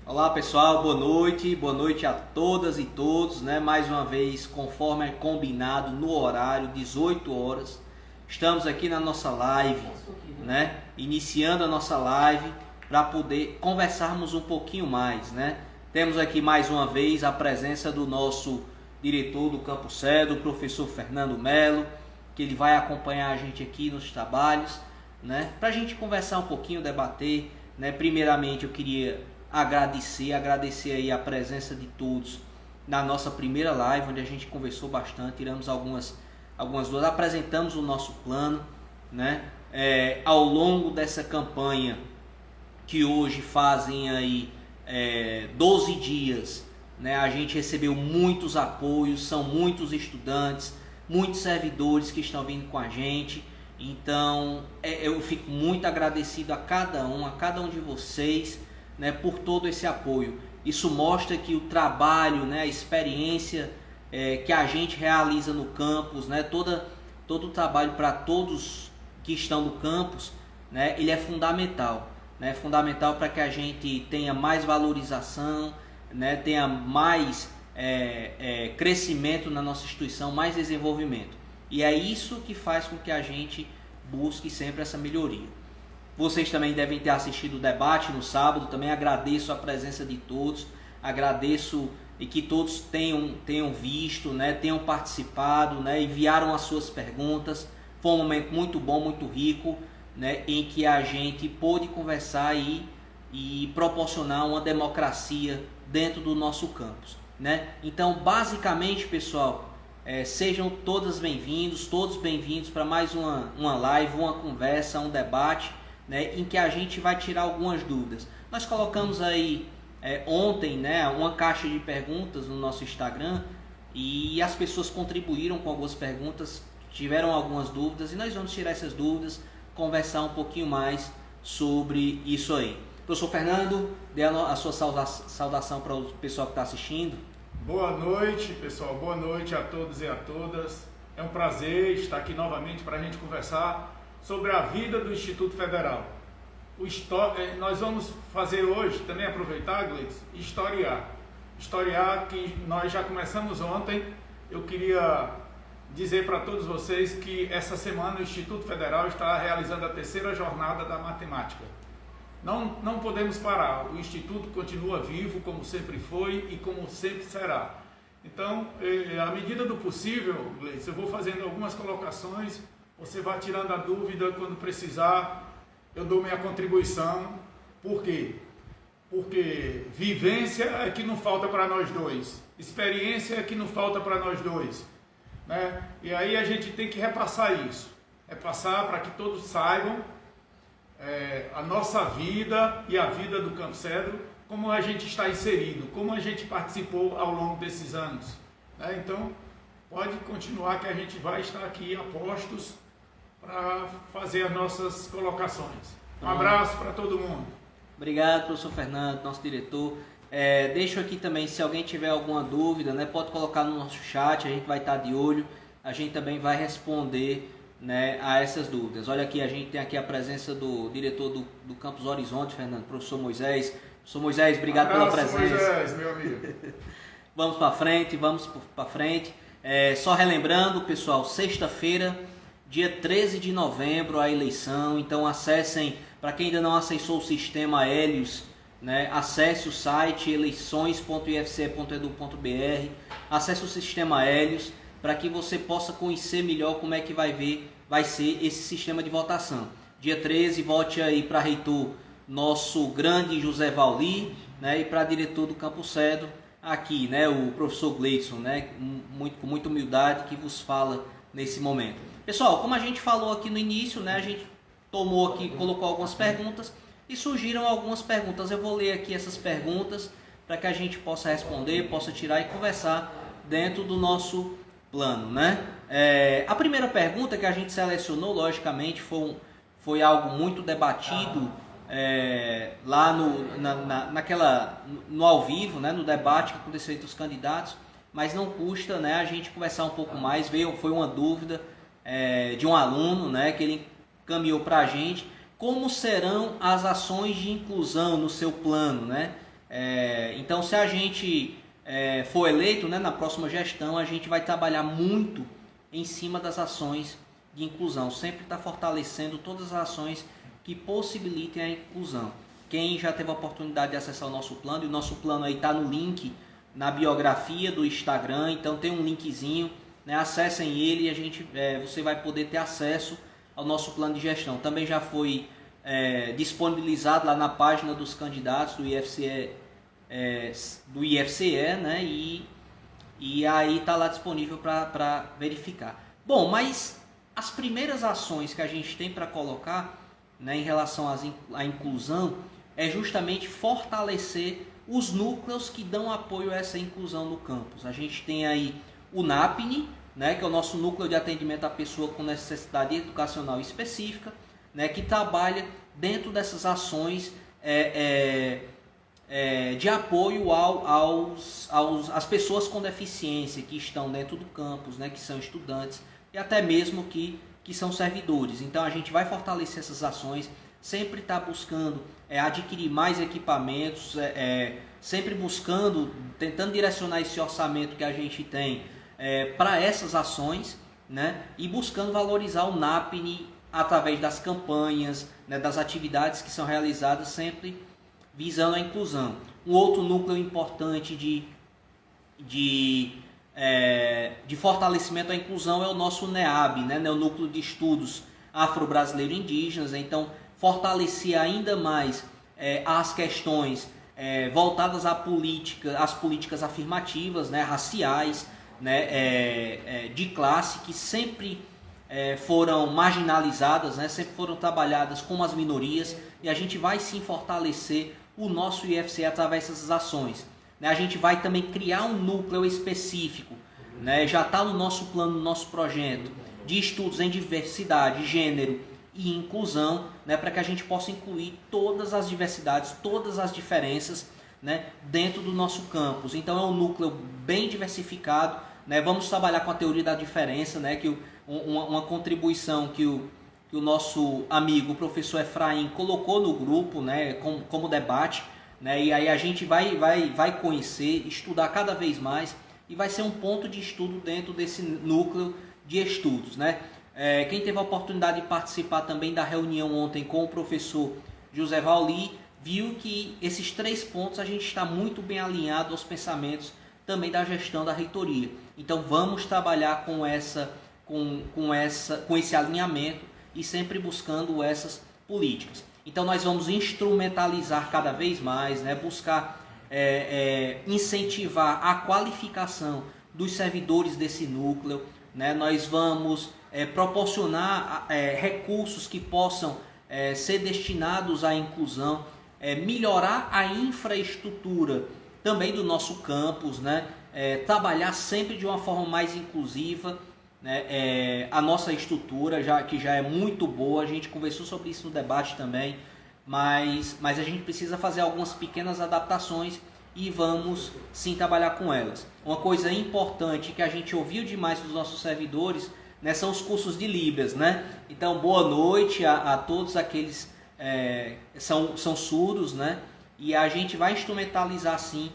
Olá pessoal, boa noite a todas e todos, né? Mais uma vez, conforme é combinado no horário, 18 horas, estamos aqui na nossa live, né? Iniciando a nossa live para poder conversarmos um pouquinho mais, né? Temos aqui mais uma vez a presença do nosso diretor do Campo Cedo, o professor Fernando Melo, que ele vai acompanhar a gente aqui nos trabalhos, né? Para a gente conversar um pouquinho, debater, né? Primeiramente eu queria agradecer aí a presença de todos na nossa primeira live, onde a gente conversou bastante, tiramos algumas dúvidas, apresentamos o nosso plano, né? Ao longo dessa campanha, que hoje fazem aí 12 dias, né? A gente recebeu muitos apoios, são muitos estudantes, muitos servidores que estão vindo com a gente. Então eu fico muito agradecido a cada um de vocês, né, por todo esse apoio. Isso mostra que o trabalho, né, a experiência que a gente realiza no campus, né, todo o trabalho para todos que estão no campus, né, ele é fundamental, né, fundamental para que a gente tenha mais valorização, né, tenha mais crescimento na nossa instituição, mais desenvolvimento. E é isso que faz com que a gente busque sempre essa melhoria. Vocês também devem ter assistido o debate no sábado, também agradeço a presença de todos, agradeço e que todos tenham visto, né, tenham participado, né, enviaram as suas perguntas. Foi um momento muito bom, muito rico, né, em que a gente pôde conversar e proporcionar uma democracia dentro do nosso campus, né? Então, basicamente, pessoal, sejam todos bem-vindos para mais uma live, uma conversa, um debate, né, em que a gente vai tirar algumas dúvidas. Nós colocamos aí ontem, né, uma caixa de perguntas no nosso Instagram e as pessoas contribuíram com algumas perguntas, tiveram algumas dúvidas e nós vamos tirar essas dúvidas, conversar um pouquinho mais sobre isso aí. Professor Fernando, dê a sua saudação para o pessoal que está assistindo. Boa noite, pessoal. Boa noite a todos e a todas. É um prazer estar aqui novamente para a gente conversar sobre a vida do Instituto Federal. Nós vamos fazer hoje, também aproveitar, Gleitson, historiar que nós já começamos ontem. Eu queria dizer para todos vocês que essa semana o Instituto Federal está realizando a terceira jornada da matemática. Não podemos parar, o Instituto continua vivo como sempre foi e como sempre será. Então, à medida do possível, Gleitson, eu vou fazendo algumas colocações. Você vai tirando a dúvida quando precisar, eu dou minha contribuição. Por quê? Porque vivência é que não falta para nós dois, experiência é que não falta para nós dois, né? E aí a gente tem que repassar isso, repassar para que todos saibam a nossa vida e a vida do Campo Cedro, como a gente está inserido, como a gente participou ao longo desses anos, né? Então, pode continuar que a gente vai estar aqui a postos para fazer as nossas colocações. Um abraço para todo mundo. Obrigado, professor Fernando, nosso diretor. Deixo aqui também, se alguém tiver alguma dúvida, né, pode colocar no nosso chat, a gente vai estar de olho, a gente também vai responder, né, a essas dúvidas. Olha aqui, a gente tem aqui a presença do diretor do Campus Horizonte, Fernando, professor Moisés. Professor Moisés, obrigado pela presença. Moisés, meu amigo. Vamos para frente. Só relembrando, pessoal, sexta-feira, dia 13 de novembro, a eleição. Então acessem, para quem ainda não acessou o sistema Helios, né, acesse o site eleições.ifce.edu.br, acesse o sistema Helios para que você possa conhecer melhor como é que vai ser esse sistema de votação. Dia 13, vote aí para reitor nosso grande José Valli, né, e para diretor do Campo Cedro aqui, né, o professor Gleitson, né, com muita humildade, que vos fala nesse momento. Pessoal, como a gente falou aqui no início, né, a gente colocou algumas perguntas e surgiram algumas perguntas. Eu vou ler aqui essas perguntas para que a gente possa responder, possa tirar e conversar dentro do nosso plano, né? A primeira pergunta que a gente selecionou, logicamente, foi algo muito debatido lá no ao vivo, né, no debate que aconteceu entre os candidatos, mas não custa, né, a gente conversar um pouco mais. Foi uma dúvida de um aluno, né, que ele encaminhou para a gente. Como serão as ações de inclusão no seu plano, né? Então, se a gente for eleito, né, na próxima gestão, a gente vai trabalhar muito em cima das ações de inclusão, sempre está fortalecendo todas as ações que possibilitem a inclusão. Quem já teve a oportunidade de acessar o nosso plano, e o nosso plano aí está no link na biografia do Instagram, então tem um linkzinho, né, acessem ele e você vai poder ter acesso ao nosso plano de gestão. Também já foi disponibilizado lá na página dos candidatos do IFCE, né, e aí está lá disponível para verificar. Bom, mas as primeiras ações que a gente tem para colocar, né, em relação à inclusão é justamente fortalecer os núcleos que dão apoio a essa inclusão no campus. A gente tem aí o NAPNE, né, que é o nosso núcleo de atendimento à pessoa com necessidade educacional específica, né, que trabalha dentro dessas ações de apoio às pessoas com deficiência que estão dentro do campus, né, que são estudantes e até mesmo que são servidores. Então a gente vai fortalecer essas ações, sempre está buscando adquirir mais equipamentos, sempre buscando, tentando direcionar esse orçamento que a gente tem para essas ações, né, e buscando valorizar o NAPNE através das campanhas, né, das atividades que são realizadas sempre visando a inclusão. Um outro núcleo importante de fortalecimento à inclusão é o nosso NEAB, né, o Núcleo de Estudos Afro-Brasileiro Indígenas. Então, fortalecer ainda mais as questões voltadas às políticas afirmativas, né, raciais, né, de classe, que sempre foram marginalizadas, né, sempre foram trabalhadas com as minorias, e a gente vai sim fortalecer o nosso IFCE através dessas ações. A gente vai também criar um núcleo específico, né, já está no nosso plano, no nosso projeto, de estudos em diversidade, gênero e inclusão, né, para que a gente possa incluir todas as diversidades, todas as diferenças, né, dentro do nosso campus. Então é um núcleo bem diversificado, né, vamos trabalhar com a teoria da diferença, né, uma contribuição que o nosso amigo, o professor Efraim, colocou no grupo, né, como debate, né, e aí a gente vai conhecer, estudar cada vez mais, e vai ser um ponto de estudo dentro desse núcleo de estudos, né. Quem teve a oportunidade de participar também da reunião ontem com o professor José Vauli, viu que esses 3 pontos a gente está muito bem alinhado aos pensamentos também da gestão da reitoria. Então vamos trabalhar com esse alinhamento e sempre buscando essas políticas. Então nós vamos instrumentalizar cada vez mais, né, buscar incentivar a qualificação dos servidores desse núcleo, né, nós vamos proporcionar recursos que possam ser destinados à inclusão, melhorar a infraestrutura também do nosso campus, né, trabalhar sempre de uma forma mais inclusiva, né, a nossa estrutura que já é muito boa, a gente conversou sobre isso no debate também, mas a gente precisa fazer algumas pequenas adaptações e vamos sim trabalhar com elas. Uma coisa importante que a gente ouviu demais dos nossos servidores, né, são os cursos de Libras, né? Então, boa noite a todos aqueles são surdos, né? E a gente vai instrumentalizar sim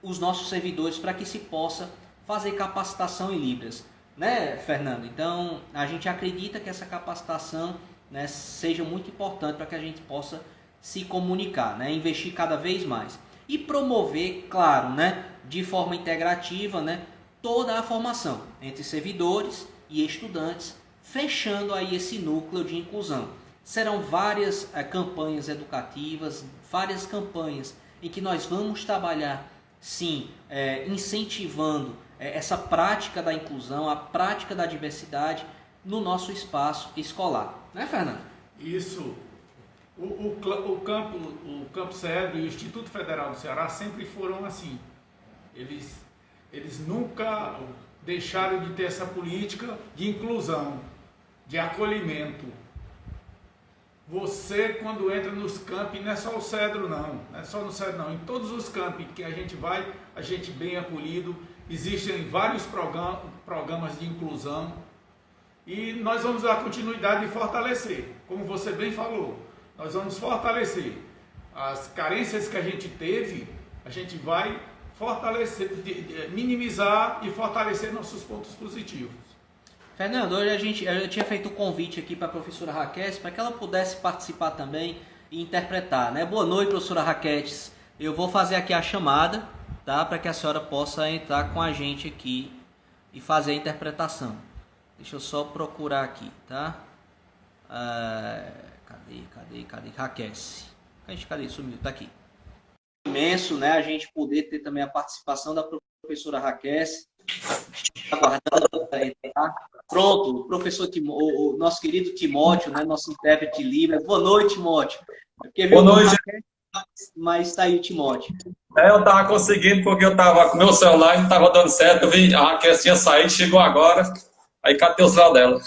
os nossos servidores para que se possa fazer capacitação em Libras, né, Fernando? Então, a gente acredita que essa capacitação, né, seja muito importante para que a gente possa se comunicar, né, investir cada vez mais e promover, claro, né, de forma integrativa, né, toda a formação entre servidores e estudantes, fechando aí esse núcleo de inclusão. Serão várias campanhas educativas, várias campanhas em que nós vamos trabalhar, sim, incentivando essa prática da inclusão, a prática da diversidade no nosso espaço escolar. Né, Fernando? Isso. O Campo Cedro e o Instituto Federal do Ceará sempre foram assim. Eles nunca deixaram de ter essa política de inclusão, de acolhimento. Você, quando entra nos campi, não é só o Cedro não, não é só no Cedro não, em todos os campi que a gente vai, a gente bem acolhido, existem vários programas de inclusão e nós vamos dar continuidade e fortalecer, como você bem falou, nós vamos fortalecer as carências que a gente teve, a gente vai fortalecer, minimizar e fortalecer nossos pontos positivos. Fernando, hoje eu tinha feito um convite aqui para a professora Raquetes para que ela pudesse participar também e interpretar, né? Boa noite, professora Raquetes. Eu vou fazer aqui a chamada, tá? Para que a senhora possa entrar com a gente aqui e fazer a interpretação. Deixa eu só procurar aqui, tá? Cadê? Raquetes. Cadê? Sumiu, tá aqui. Imenso, né? A gente poder ter também a participação da professora Raquetes. Aguardando para entrar. Pronto, o professor o nosso querido Timóteo, né? Nosso intérprete livre. Boa noite, Timóteo. Boa noite. Mas está aí o Timóteo. Eu estava conseguindo porque eu estava com meu celular e não estava dando certo. Eu vi a Raquel tinha saído, chegou agora. Aí catei o celular dela.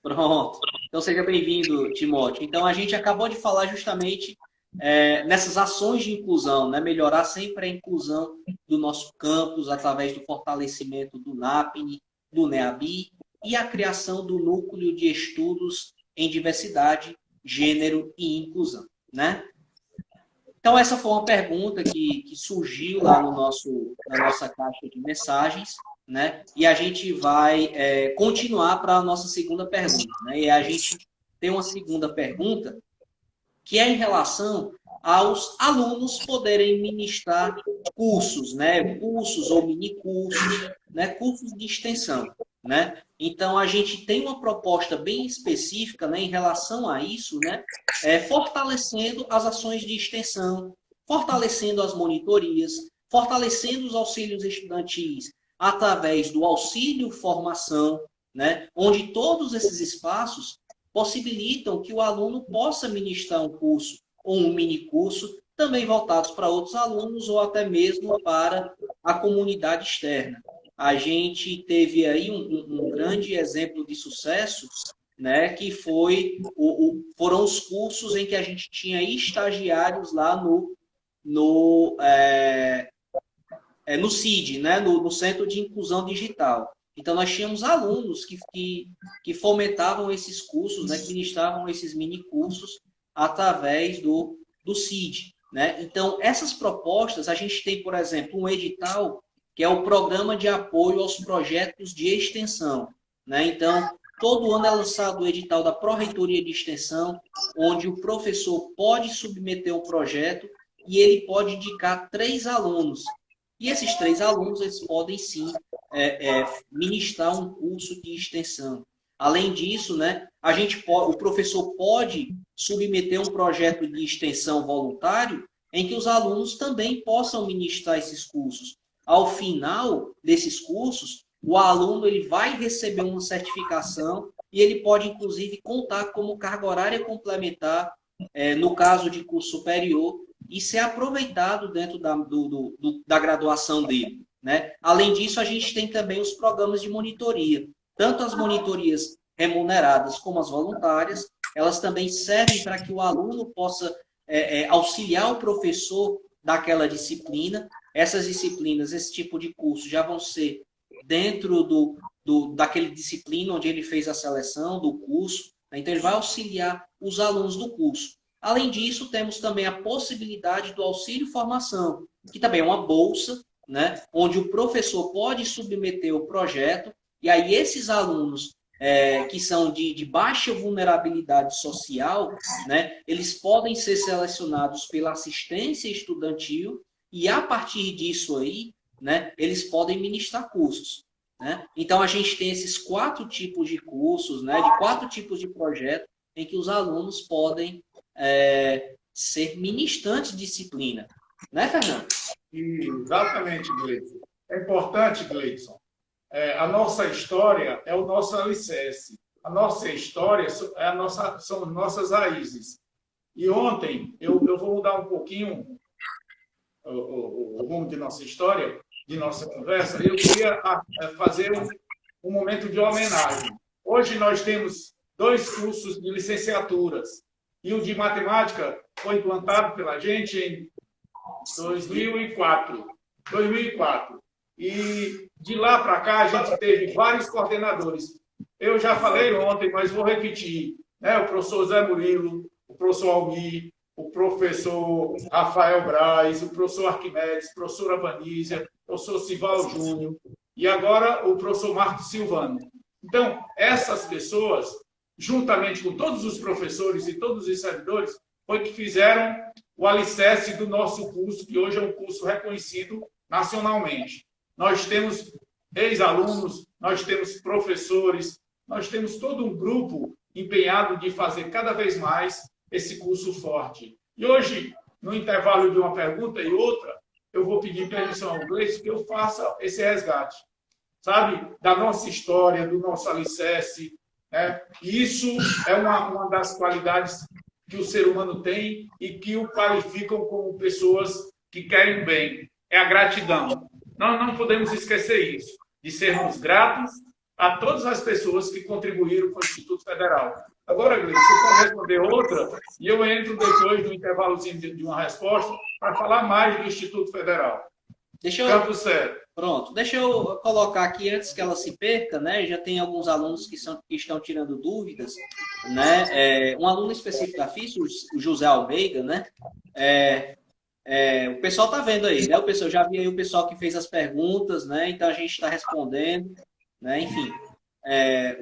Pronto. Então seja bem-vindo, Timóteo. Então a gente acabou de falar justamente nessas ações de inclusão, né? Melhorar sempre a inclusão do nosso campus através do fortalecimento do NAPNE, do NEABI e a criação do Núcleo de Estudos em Diversidade, Gênero e Inclusão, né? Então, essa foi uma pergunta que surgiu lá na nossa caixa de mensagens, né? E a gente vai continuar para a nossa segunda pergunta, né? E a gente tem uma segunda pergunta que é em relação aos alunos poderem ministrar cursos, né? Cursos ou minicursos, né? Cursos de extensão, né? Então, a gente tem uma proposta bem específica, né, em relação a isso, né? Fortalecendo as ações de extensão, fortalecendo as monitorias, fortalecendo os auxílios estudantis através do auxílio formação, né? Onde todos esses espaços possibilitam que o aluno possa ministrar um curso ou um minicurso, também voltados para outros alunos ou até mesmo para a comunidade externa. A gente teve aí um grande exemplo de sucesso, né, que foram os cursos em que a gente tinha estagiários lá no CID, né, no Centro de Inclusão Digital. Então, nós tínhamos alunos que fomentavam esses cursos, né, que ministravam esses mini-cursos através do CID. Né? Então, essas propostas, a gente tem, por exemplo, um edital que é o Programa de Apoio aos Projetos de Extensão. Né? Então, todo ano é lançado o edital da Pró-Reitoria de Extensão, onde o professor pode submeter um projeto e ele pode indicar 3 alunos. E esses 3 alunos, eles podem, sim, ministrar um curso de extensão. Além disso, né, o professor pode submeter um projeto de extensão voluntário em que os alunos também possam ministrar esses cursos. Ao final desses cursos, o aluno ele vai receber uma certificação e ele pode, inclusive, contar como carga horária complementar, no caso de curso superior, e ser aproveitado dentro da graduação dele. Né? Além disso, a gente tem também os programas de monitoria. Tanto as monitorias remuneradas como as voluntárias, elas também servem para que o aluno possa auxiliar o professor daquela disciplina. Essas disciplinas, esse tipo de curso, já vão ser dentro daquele disciplina onde ele fez a seleção do curso. Né? Então, ele vai auxiliar os alunos do curso. Além disso, temos também a possibilidade do auxílio formação, que também é uma bolsa, né? Onde o professor pode submeter o projeto, e aí esses alunos que são de baixa vulnerabilidade social, né? Eles podem ser selecionados pela assistência estudantil, e a partir disso aí, né, eles podem ministrar cursos. Né? Então, a gente tem esses 4 tipos de cursos, né, de 4 tipos de projetos, em que os alunos podem ser ministrantes de disciplina. Né, Fernando? Exatamente, Gleison. É importante, Gleison. A nossa história é o nosso alicerce. A nossa história são as nossas raízes. E ontem, eu vou mudar um pouquinho o rumo de nossa história, de nossa conversa. Eu queria fazer um momento de homenagem. Hoje nós temos 2 cursos de licenciaturas. E o de matemática foi implantado pela gente em 2004. E de lá para cá a gente teve vários coordenadores. Eu já falei ontem, mas vou repetir. Né? O professor Zé Murilo, o professor Almir, o professor Rafael Braz, o professor Arquimedes, professora Vanísia, o professor Sival Júnior e agora o professor Marcos Silvano. Então, essas pessoas, juntamente com todos os professores e todos os servidores, foi que fizeram o alicerce do nosso curso, que hoje é um curso reconhecido nacionalmente. Nós temos ex-alunos, nós temos professores, nós temos todo um grupo empenhado de fazer cada vez mais esse curso forte. E hoje, no intervalo de uma pergunta e outra, eu vou pedir permissão ao Gleice que eu faça esse resgate, sabe? Da nossa história, do nosso alicerce, né? E isso é uma das qualidades que o ser humano tem e que o qualificam como pessoas que querem bem. É a gratidão. Nós não podemos esquecer isso, de sermos gratos a todas as pessoas que contribuíram com o Instituto Federal. Agora, Gleice, você pode responder outra e eu entro depois do intervalozinho de uma resposta para falar mais do Instituto Federal. Campo Sério. Pronto, deixa eu colocar aqui antes que ela se perca, né? Já tem alguns alunos que estão tirando dúvidas, né? Um aluno específico da FIS, o José Almeida, né? O pessoal está vendo aí, né? Eu já vi aí o pessoal que fez as perguntas, né? Então a gente está respondendo, né? Enfim,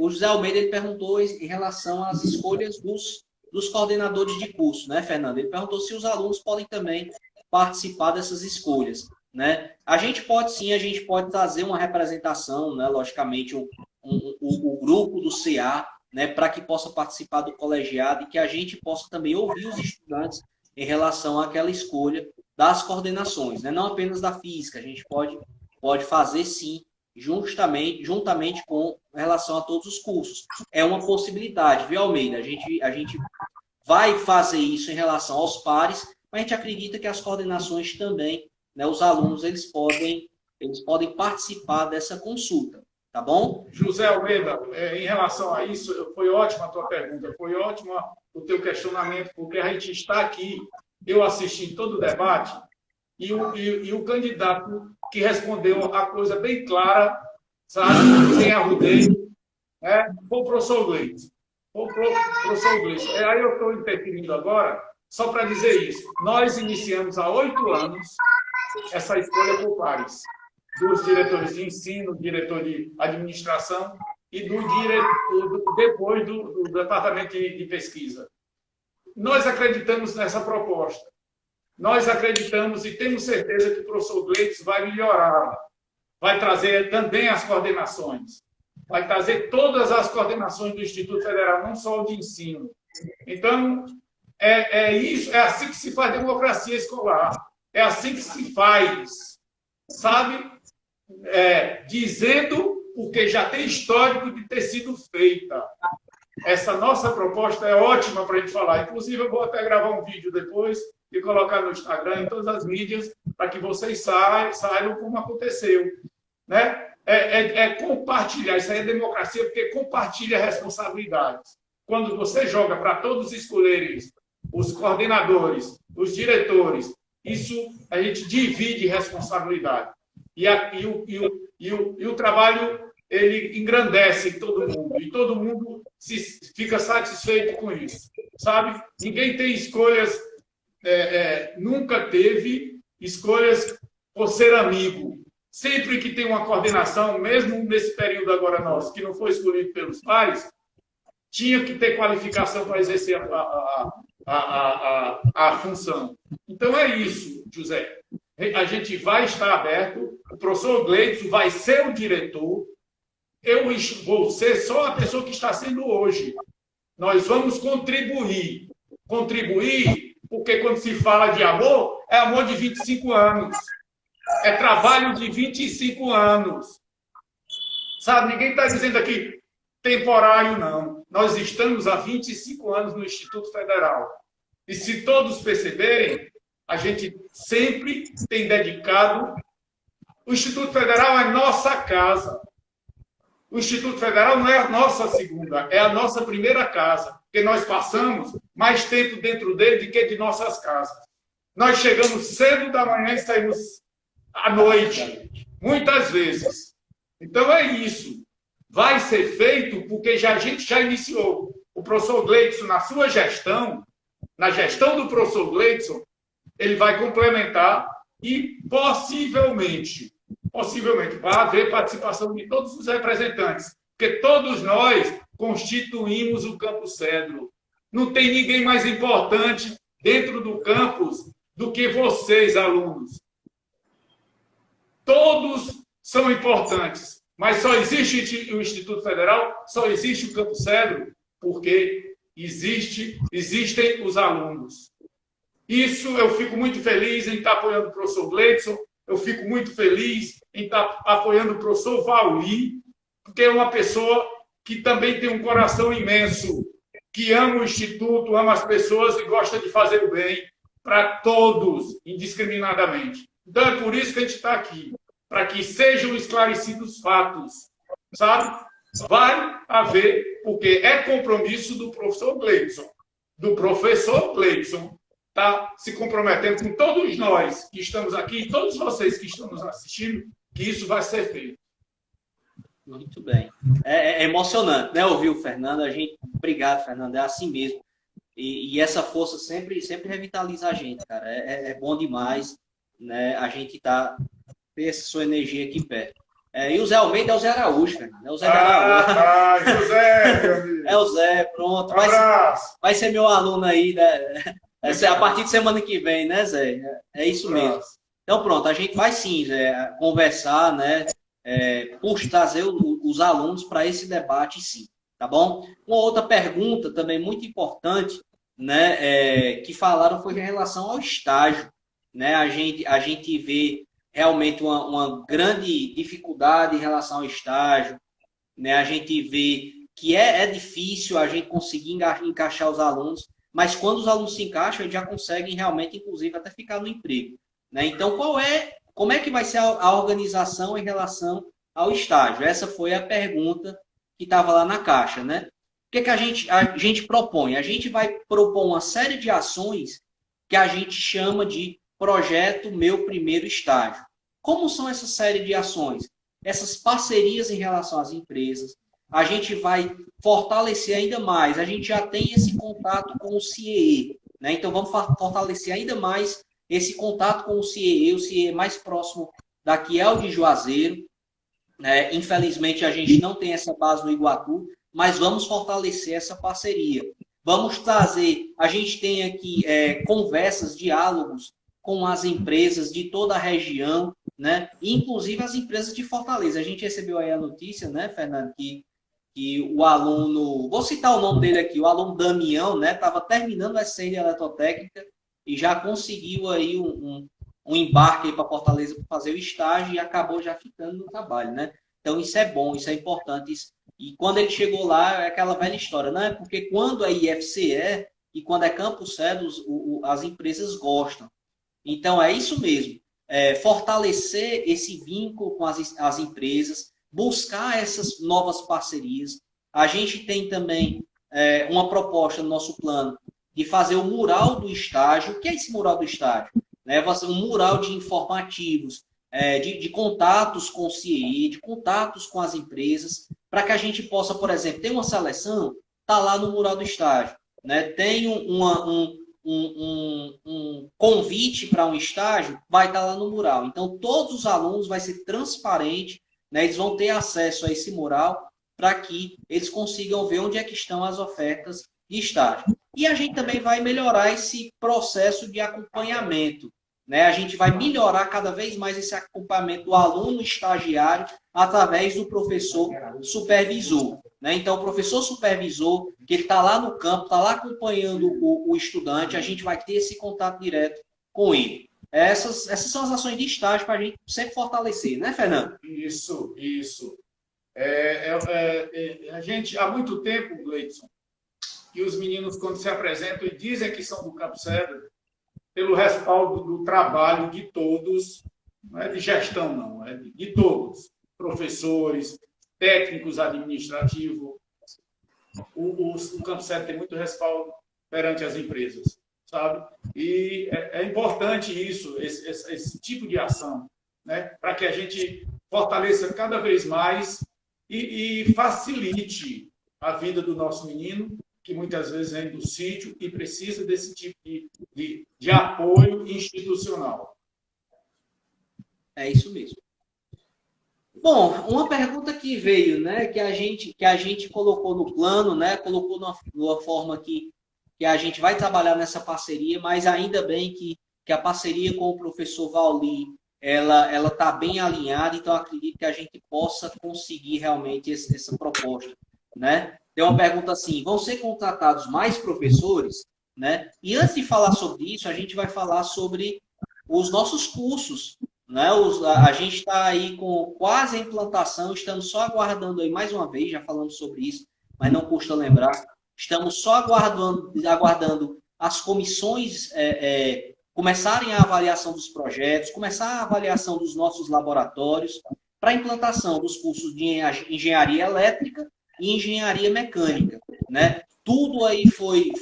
o José Almeida ele perguntou em relação às escolhas dos coordenadores de curso, né, Fernando? Ele perguntou se os alunos podem também participar dessas escolhas, né? A gente pode sim, a gente pode trazer uma representação, né? Logicamente, o grupo do CA, né? Para que possa participar do colegiado e que a gente possa também ouvir os estudantes em relação àquela escolha das coordenações, né? Não apenas da física, a gente pode fazer sim, juntamente com relação a todos os cursos. É uma possibilidade, viu, Almeida? A gente vai fazer isso em relação aos pares, mas a gente acredita que as coordenações também, né, os alunos, eles podem participar dessa consulta, tá bom? José Almeida, em relação a isso, foi ótima a tua pergunta, foi ótima o teu questionamento, porque a gente está aqui, eu assisti todo o debate, e o candidato que respondeu a coisa bem clara, sabe, sem arrudeio, né, foi o professor Gleice. Aí eu estou interferindo agora, só para dizer isso. Nós iniciamos há 8 anos essa escolha por pares, dos diretores de ensino, diretor de administração e depois do departamento de pesquisa. Nós acreditamos nessa proposta. Nós acreditamos e temos certeza que o professor Gleice vai melhorar, vai trazer também as coordenações, vai trazer todas as coordenações do Instituto Federal, não só o de ensino. Então, isso, é assim que se faz democracia escolar, é assim que se faz, sabe? Dizendo o que já tem histórico de ter sido feita. Essa nossa proposta é ótima para a gente falar. Inclusive, eu vou até gravar um vídeo depois e colocar no Instagram, em todas as mídias, para que vocês saibam como aconteceu. Né? Compartilhar. Isso aí é democracia, porque compartilha responsabilidades. Quando você joga para todos escolherem os coordenadores, os diretores, isso a gente divide responsabilidade. E o trabalho ele engrandece todo mundo. E todo mundo fica satisfeito com isso. Sabe? Ninguém tem escolhas... nunca teve escolhas por ser amigo. Sempre que tem uma coordenação, mesmo nesse período agora nosso, que não foi escolhido pelos pares, tinha que ter qualificação para exercer a função. Então é isso, José. A gente vai estar aberto, o professor Gleice vai ser o diretor, eu vou ser só a pessoa que está sendo hoje. Nós vamos contribuir. Porque quando se fala de amor, é amor de 25 anos. É trabalho de 25 anos. Sabe, ninguém está dizendo aqui temporário, não. Nós estamos há 25 anos no Instituto Federal. E se todos perceberem, a gente sempre tem dedicado... O Instituto Federal é nossa casa. O Instituto Federal não é a nossa segunda, é a nossa primeira casa. Porque nós passamos mais tempo dentro dele do que de nossas casas. Nós chegamos cedo da manhã e saímos à noite, muitas vezes. Então é isso. Vai ser feito porque a gente já iniciou. O professor Gleice, na sua gestão, na gestão do professor Gleidson, ele vai complementar e possivelmente vai haver participação de todos os representantes, porque todos nós constituímos o Campus Cedro. Não tem ninguém mais importante dentro do campus do que vocês, alunos. Todos são importantes, mas só existe o Instituto Federal, só existe o Campus Cedro, porque existem os alunos. Isso eu fico muito feliz em estar apoiando o professor Gleidson, eu fico muito feliz em estar apoiando o professor Vauli, porque é uma pessoa que também tem um coração imenso, que ama o Instituto, ama as pessoas e gosta de fazer o bem para todos, indiscriminadamente. Então é por isso que a gente está aqui, para que sejam esclarecidos fatos, sabe? Vai haver, porque é compromisso do professor Gleidson, está se comprometendo com todos nós que estamos aqui, e todos vocês que estão nos assistindo, que isso vai ser feito. Muito bem. É emocionante, né? Ouvir o Fernando. Obrigado, Fernando. É assim mesmo. E essa força sempre revitaliza a gente, cara. É bom demais, né? A gente ter essa sua energia aqui perto. E o Zé Almeida é o Zé Araújo, Fernando. É o Zé Araújo. José, meu amigo. É o Zé, pronto. Um abraço. Vai ser meu aluno aí, né? A partir de semana que vem, né, Zé? É isso mesmo. Então, pronto, a gente vai sim, Zé, conversar, né? Trazer os alunos para esse debate, sim, tá bom? Uma outra pergunta também muito importante, né, que falaram foi em relação ao estágio, né? A gente vê realmente uma grande dificuldade em relação ao estágio, né? A gente vê que é difícil a gente conseguir encaixar os alunos, mas quando os alunos se encaixam, eles já conseguem realmente, inclusive, até ficar no emprego, né? Então, como é que vai ser a organização em relação ao estágio? Essa foi a pergunta que estava lá na caixa, né? O que a gente propõe? A gente vai propor uma série de ações que a gente chama de Projeto Meu Primeiro Estágio. Como são essa série de ações? Essas parcerias em relação às empresas. A gente vai fortalecer ainda mais. A gente já tem esse contato com o CIEE, né? Então, vamos fortalecer ainda mais esse contato com o CIEE mais próximo daqui é o de Juazeiro. Infelizmente, a gente não tem essa base no Iguatu, mas vamos fortalecer essa parceria. Vamos trazer, a gente tem aqui conversas, diálogos com as empresas de toda a região, né? Inclusive as empresas de Fortaleza. A gente recebeu aí a notícia, né, Fernando, que o aluno, vou citar o nome dele aqui, o aluno Damião, né, estava terminando a SCI de eletrotécnica e já conseguiu aí um embarque aí para Fortaleza para fazer o estágio e acabou já ficando no trabalho, né? Então isso é bom, isso é importante. E quando ele chegou lá, é aquela velha história, né? Porque quando é IFCE e quando é Campus Cedro, as empresas gostam. Então é isso mesmo, fortalecer esse vínculo com as empresas, buscar essas novas parcerias. A gente tem também uma proposta no nosso plano de fazer o mural do estágio. O que é esse mural do estágio? Vai ser um mural de informativos, de contatos com o CIE, de contatos com as empresas, para que a gente possa, por exemplo, ter uma seleção, tá lá no mural do estágio, né? Tem um convite para um estágio, vai estar lá no mural. Então, todos os alunos vai ser transparente, né? Eles vão ter acesso a esse mural para que eles consigam ver onde é que estão as ofertas de estágio. E a gente também vai melhorar esse processo de acompanhamento, né? A gente vai melhorar cada vez mais esse acompanhamento do aluno estagiário através do professor supervisor, né? Então, o professor supervisor, que ele está lá no campo, está lá acompanhando o estudante, a gente vai ter esse contato direto com ele. Essas são as ações de estágio para a gente sempre fortalecer, né, Fernando? Isso. A gente, há muito tempo, Gleidson, que os meninos, quando se apresentam e dizem que são do Campus Cedro, pelo respaldo do trabalho de todos, não é de gestão, não, é de todos, professores, técnicos administrativos. O Campus Cedro tem muito respaldo perante as empresas, sabe? E é importante isso, esse tipo de ação, né? Para que a gente fortaleça cada vez mais e facilite a vida do nosso menino, que muitas vezes vem do sítio e precisa desse tipo de apoio institucional. É isso mesmo. Bom, uma pergunta que veio, né, que a gente colocou no plano, né, colocou numa forma que a gente vai trabalhar nessa parceria, mas ainda bem que a parceria com o professor Vauli, ela está bem alinhada, então acredito que a gente possa conseguir realmente essa proposta, né? Tem uma pergunta assim, vão ser contratados mais professores, né? E antes de falar sobre isso, a gente vai falar sobre os nossos cursos, né? A gente está aí com quase a implantação, estamos só aguardando aí mais uma vez, já falamos sobre isso, mas não custa lembrar, estamos só aguardando as comissões começarem a avaliação dos projetos, começar a avaliação dos nossos laboratórios para a implantação dos cursos de engenharia elétrica e engenharia mecânica, né? Tudo aí foi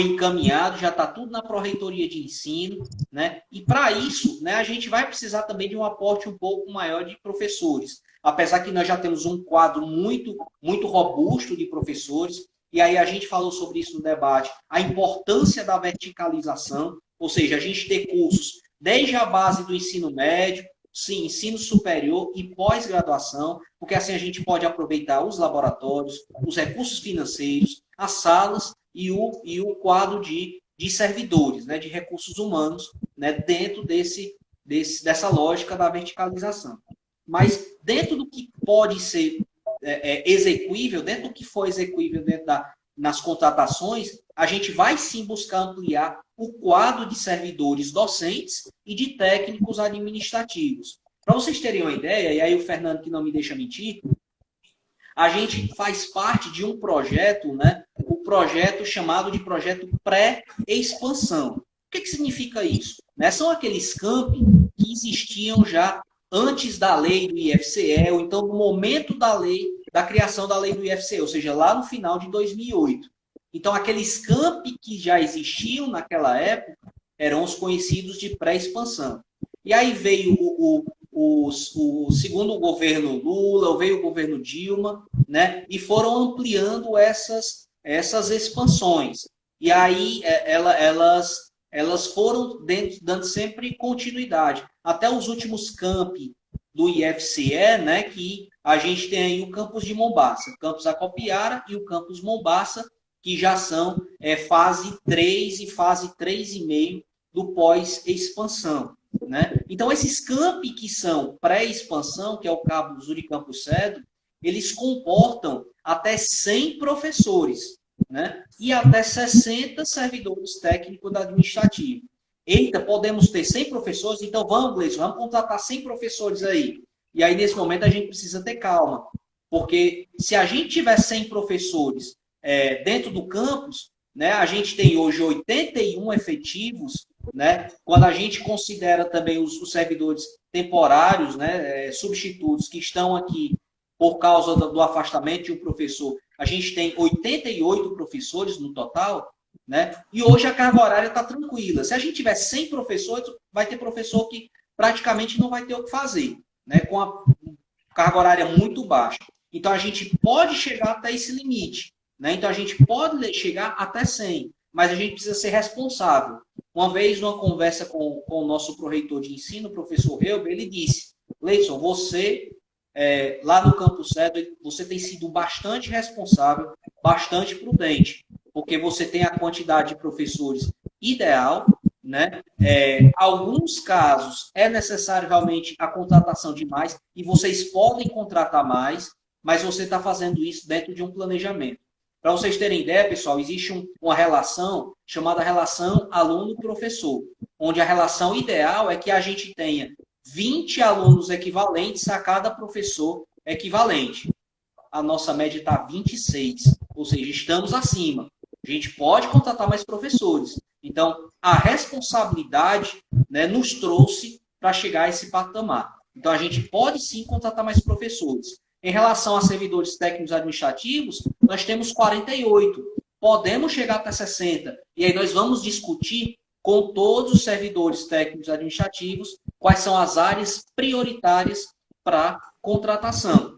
encaminhado, já está tudo na Pró-Reitoria de Ensino, né? E para isso, né, a gente vai precisar também de um aporte um pouco maior de professores, apesar que nós já temos um quadro muito, muito robusto de professores, e aí a gente falou sobre isso no debate, a importância da verticalização, ou seja, a gente ter cursos desde a base do ensino médio, sim, ensino superior e pós-graduação, porque assim a gente pode aproveitar os laboratórios, os recursos financeiros, as salas e o quadro de servidores, né, de recursos humanos, né, dentro dessa lógica da verticalização. Mas dentro do que pode ser execuível, dentro do que for execuível nas contratações, a gente vai sim buscar ampliar o quadro de servidores docentes e de técnicos administrativos. Para vocês terem uma ideia, e aí o Fernando que não me deixa mentir, a gente faz parte de um projeto, né, o projeto chamado de projeto pré-expansão. O que significa isso? Né, são aqueles campi que existiam já antes da lei do IFCE, ou então no momento da criação da lei do IFCE, ou seja, lá no final de 2008. Então, aqueles campi que já existiam naquela época eram os conhecidos de pré-expansão. E aí veio o segundo o governo Lula, veio o governo Dilma, né, e foram ampliando essas expansões. E aí elas foram dando sempre continuidade. Até os últimos campi do IFCE, né, que a gente tem aí o campus de Mombaça, o campus Acopiara e o campus Mombaça, que já são fase 3 e fase 3,5 do pós-expansão. Né? Então, esses campi que são pré-expansão, que é o campus Unicampus Cedo, eles comportam até 100 professores, né? E até 60 servidores técnicos administrativos. Eita, podemos ter 100 professores? Então vamos, Gleison, vamos contratar 100 professores aí. E aí, nesse momento, a gente precisa ter calma. Porque se a gente tiver 100 professores dentro do campus, né, a gente tem hoje 81 efetivos, né, quando a gente considera também os servidores temporários, né, substitutos que estão aqui por causa do afastamento de um professor, a gente tem 88 professores no total, né, e hoje a carga horária está tranquila. Se a gente tiver 100 professores, vai ter professor que praticamente não vai ter o que fazer, né, com a carga horária muito baixa. Então, a gente pode chegar até esse limite. Né? Então, a gente pode chegar até 100, mas a gente precisa ser responsável. Uma vez, numa conversa com o nosso pró-reitor de ensino, o professor Helber, ele disse, Gleison, você, lá no Campus Cedo, você tem sido bastante responsável, bastante prudente, porque você tem a quantidade de professores ideal, né? Alguns casos é necessário realmente a contratação de mais, e vocês podem contratar mais, mas você está fazendo isso dentro de um planejamento. Para vocês terem ideia, pessoal, existe uma relação chamada relação aluno-professor, onde a relação ideal é que a gente tenha 20 alunos equivalentes a cada professor equivalente. A nossa média está 26, ou seja, estamos acima. A gente pode contratar mais professores. Então, a responsabilidade, né, nos trouxe para chegar a esse patamar. Então, a gente pode sim contratar mais professores. Em relação a servidores técnicos administrativos, nós temos 48. Podemos chegar até 60. E aí nós vamos discutir com todos os servidores técnicos administrativos quais são as áreas prioritárias para contratação.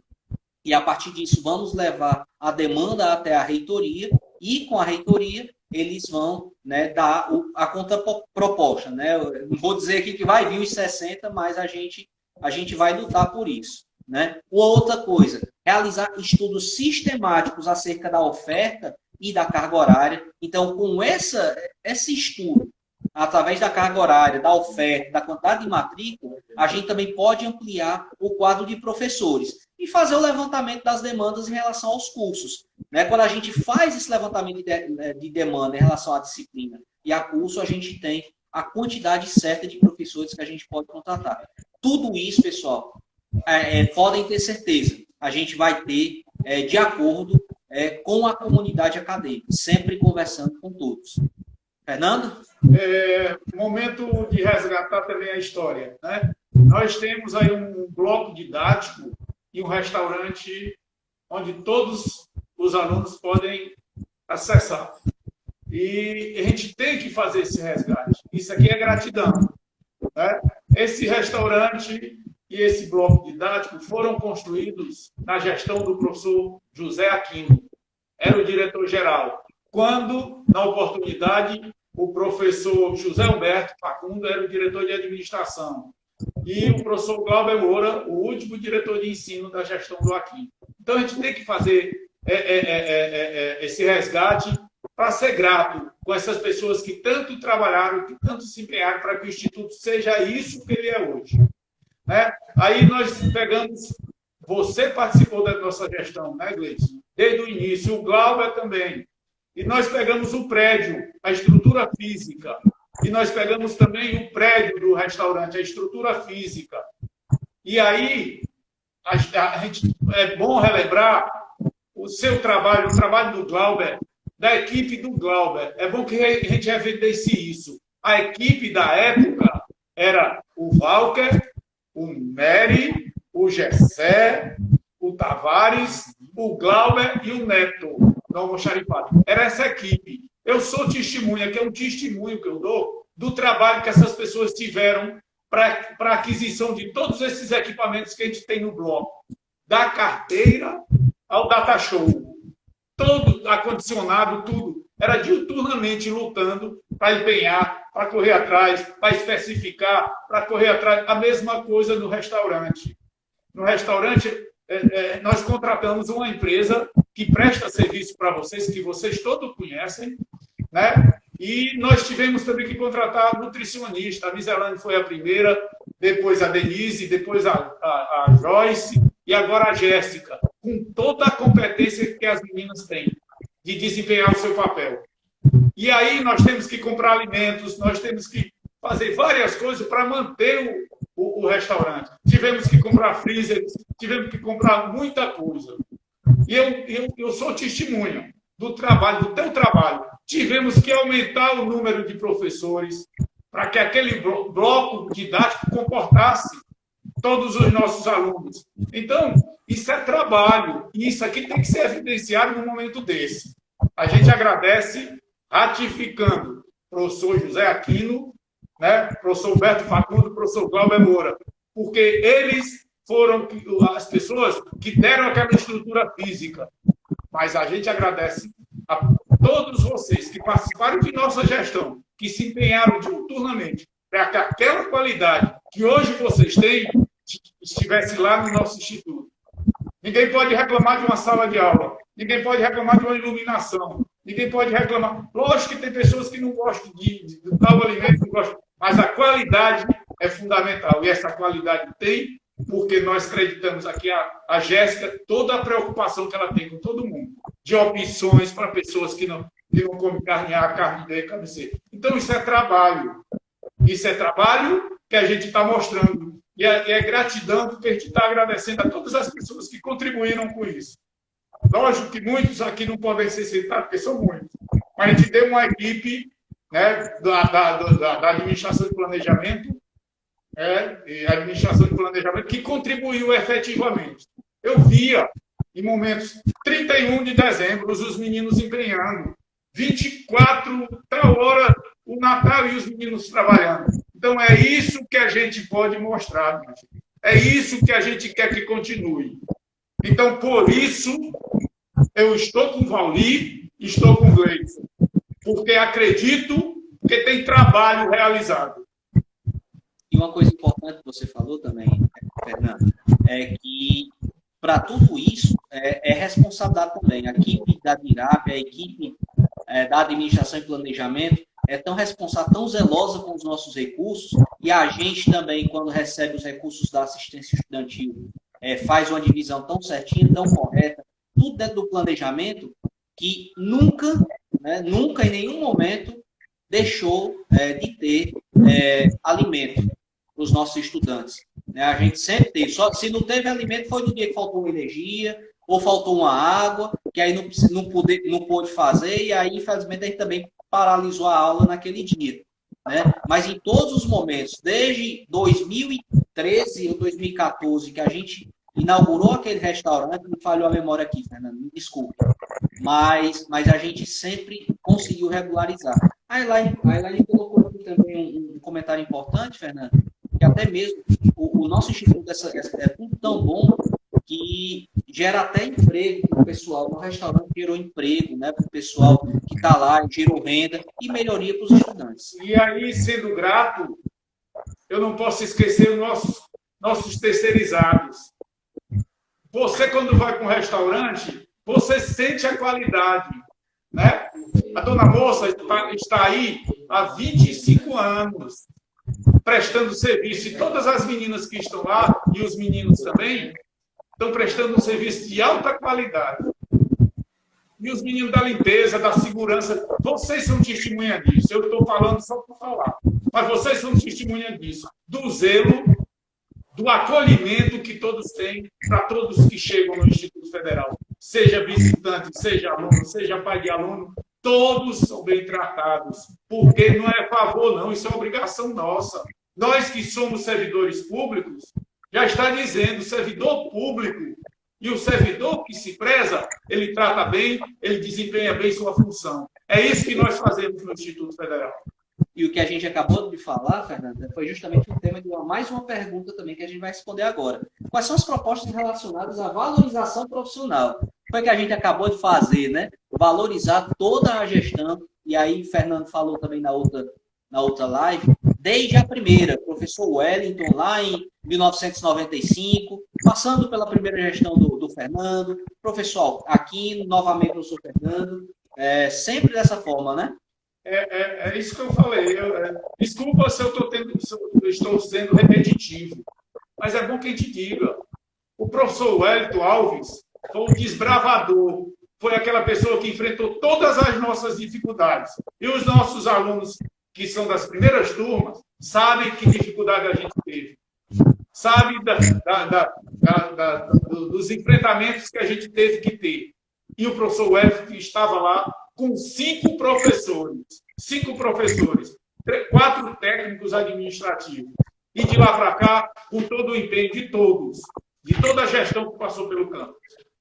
e a partir disso vamos levar a demanda até a reitoria, e com a reitoria eles vão, né, dar a contraproposta, né? Eu não vou dizer aqui que vai vir os 60, mas a gente vai lutar por isso, né? Outra coisa, realizar estudos sistemáticos acerca da oferta e da carga horária. Então, com esse estudo, através da carga horária, da oferta, da quantidade de matrícula, a gente também pode ampliar o quadro de professores e fazer o levantamento das demandas em relação aos cursos, né? Quando a gente faz esse levantamento de demanda em relação à disciplina e a curso, a gente tem a quantidade certa de professores que a gente pode contratar. Tudo isso, pessoal, podem ter certeza, a gente vai ter de acordo com a comunidade acadêmica, sempre conversando com todos. Fernando? Momento de resgatar também a história, né? Nós temos aí um bloco didático e um restaurante onde todos os alunos podem acessar. E a gente tem que fazer esse resgate. Isso aqui é gratidão, né? Esse restaurante e esse bloco didático foram construídos na gestão do professor José Aquino, era o diretor-geral. Quando, na oportunidade, o professor José Humberto Facundo era o diretor de administração e o professor Glauber Moura, o último diretor de ensino da gestão do Aquino. Então, a gente tem que fazer esse resgate para ser grato com essas pessoas que tanto trabalharam, que tanto se empenharam para que o Instituto seja isso que ele é hoje, né? Aí nós pegamos, você participou da nossa gestão, né, Gleison? Desde o início, o Glauber também. E nós pegamos o prédio, a estrutura física. E nós pegamos também o prédio do restaurante, a estrutura física. E aí, é bom relembrar o seu trabalho, o trabalho do Glauber, da equipe do Glauber. É bom que a gente evidencie isso. A equipe da época era o Walker, o Nery, o Gessé, o Tavares, o Glauber e o Neto, no almoxarifado. Era essa equipe. Eu sou testemunha, que é um testemunho que eu dou do trabalho que essas pessoas tiveram para a aquisição de todos esses equipamentos que a gente tem no bloco. Da carteira ao data show. Todo acondicionado, tudo. Era diuturnamente lutando para empenhar, para correr atrás, para especificar, para correr atrás. A mesma coisa no restaurante. No restaurante, nós contratamos uma empresa que presta serviço para vocês, que vocês todos conhecem, né? E nós tivemos também que contratar a nutricionista. A Miselane foi a primeira, depois a Denise, depois a Joyce e agora a Jéssica, com toda a competência que as meninas têm de desempenhar o seu papel. E aí nós temos que comprar alimentos, nós temos que fazer várias coisas para manter o restaurante. Tivemos que comprar freezer, tivemos que comprar muita coisa. E eu sou testemunha do trabalho, do teu trabalho. Tivemos que aumentar o número de professores para que aquele bloco didático comportasse todos os nossos alunos. Então, isso é trabalho. E isso aqui tem que ser evidenciado num momento desse. A gente agradece, ratificando o professor José Aquino, né, professor Humberto Facundo, professor Glauber Moura, porque eles foram as pessoas que deram aquela estrutura física. Mas a gente agradece a todos vocês que participaram de nossa gestão, que se empenharam diuturnamente para que aquela qualidade que hoje vocês têm estivesse lá no nosso instituto. Ninguém pode reclamar de uma sala de aula, ninguém pode reclamar de uma iluminação, ninguém pode reclamar. Lógico que tem pessoas que não gostam de tal alimento, não gostam, mas a qualidade é fundamental. E essa qualidade tem, porque nós acreditamos aqui a Jéssica, toda a preocupação que ela tem com todo mundo, de opções para pessoas que não comem carne A, carne B, carne C. Então, isso é trabalho. Isso é trabalho que a gente está mostrando. E é gratidão, porque a gente está agradecendo a todas as pessoas que contribuíram com isso. Lógico que muitos aqui não podem ser citados, porque são muitos. Mas a gente tem uma equipe, né, da administração de planejamento, e a administração de planejamento que contribuiu efetivamente. Eu via, em momentos 31 de dezembro, os meninos empenhando, 24, tal hora, o Natal e os meninos trabalhando. Então, é isso que a gente pode mostrar. É isso que a gente quer que continue. Então, por isso, eu estou com o Valli, estou com o Gleison, porque acredito que tem trabalho realizado. E uma coisa importante que você falou também, Fernando, é que para tudo isso é responsabilidade também. A equipe da DIRAP, a equipe da administração e planejamento é tão responsável, tão zelosa com os nossos recursos, e a gente também, quando recebe os recursos da assistência estudantil, faz uma divisão tão certinha, tão correta, tudo dentro do planejamento, que nunca em nenhum momento deixou de ter alimento para os nossos estudantes. A gente sempre teve. Só, se não teve alimento, foi no dia que faltou uma energia, ou faltou uma água, que aí não pôde fazer, e aí, infelizmente, a gente também paralisou a aula naquele dia. Né? Mas em todos os momentos, desde 2013 ou 2014, que a gente inaugurou aquele restaurante, me falhou a memória aqui, Fernando, me desculpe, mas a gente sempre conseguiu regularizar. A Elaine colocou aqui também um comentário importante, Fernando, que até mesmo o nosso instituto é tudo tão bom que gera até emprego para o pessoal. No restaurante gerou emprego, né, para o pessoal que está lá, gerou renda e melhoria para os estudantes. E aí, sendo grato, eu não posso esquecer os nossos terceirizados. Você, quando vai para um restaurante, você sente a qualidade, né? A dona Moça está aí há 25 anos prestando serviço, e todas as meninas que estão lá, e os meninos também, estão prestando um serviço de alta qualidade. E os meninos da limpeza, da segurança, vocês são testemunha disso. Eu estou falando só por falar, mas vocês são testemunha disso, do zelo, do acolhimento que todos têm para todos que chegam no Instituto Federal. Seja visitante, seja aluno, seja pai de aluno, todos são bem tratados, porque não é favor, não, isso é obrigação nossa. Nós que somos servidores públicos, já está dizendo, o servidor público e o servidor que se preza, ele trata bem, ele desempenha bem sua função. É isso que nós fazemos no Instituto Federal. E o que a gente acabou de falar, Fernanda, foi justamente um tema de mais uma pergunta também que a gente vai responder agora. Quais são as propostas relacionadas à valorização profissional? Foi que a gente acabou de fazer, né? Valorizar toda a gestão, e aí Fernando falou também na outra live, desde a primeira, professor Wellington, lá em 1995, passando pela primeira gestão do Fernando, professor Aquino, novamente o professor Fernando, sempre dessa forma, né? É isso que eu falei. Desculpa se eu estou sendo repetitivo, mas é bom que a gente diga. O professor Wellington Alves foi um desbravador, foi aquela pessoa que enfrentou todas as nossas dificuldades. E os nossos alunos, que são das primeiras turmas, sabem que dificuldade a gente teve. Sabem dos enfrentamentos que a gente teve que ter. E o professor Wellington estava lá com 5 professores, 4 técnicos administrativos. E de lá para cá, com todo o empenho de todos, de toda a gestão que passou pelo campus.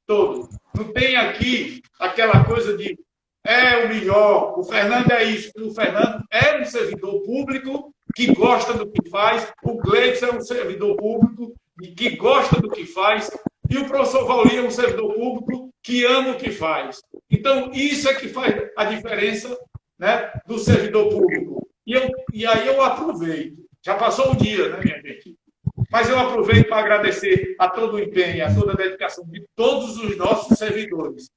Todo. Não tem aqui aquela coisa de o melhor, o Fernando é isso. O Fernando é um servidor público que gosta do que faz, o Gleison é um servidor público que gosta do que faz, e o professor Valli é um servidor público que ama o que faz. Então, isso é que faz a diferença, né, do servidor público. E aí eu aproveito. Já passou o dia, né, minha gente? Mas eu aproveito para agradecer a todo o empenho, a toda a dedicação de todos os nossos servidores.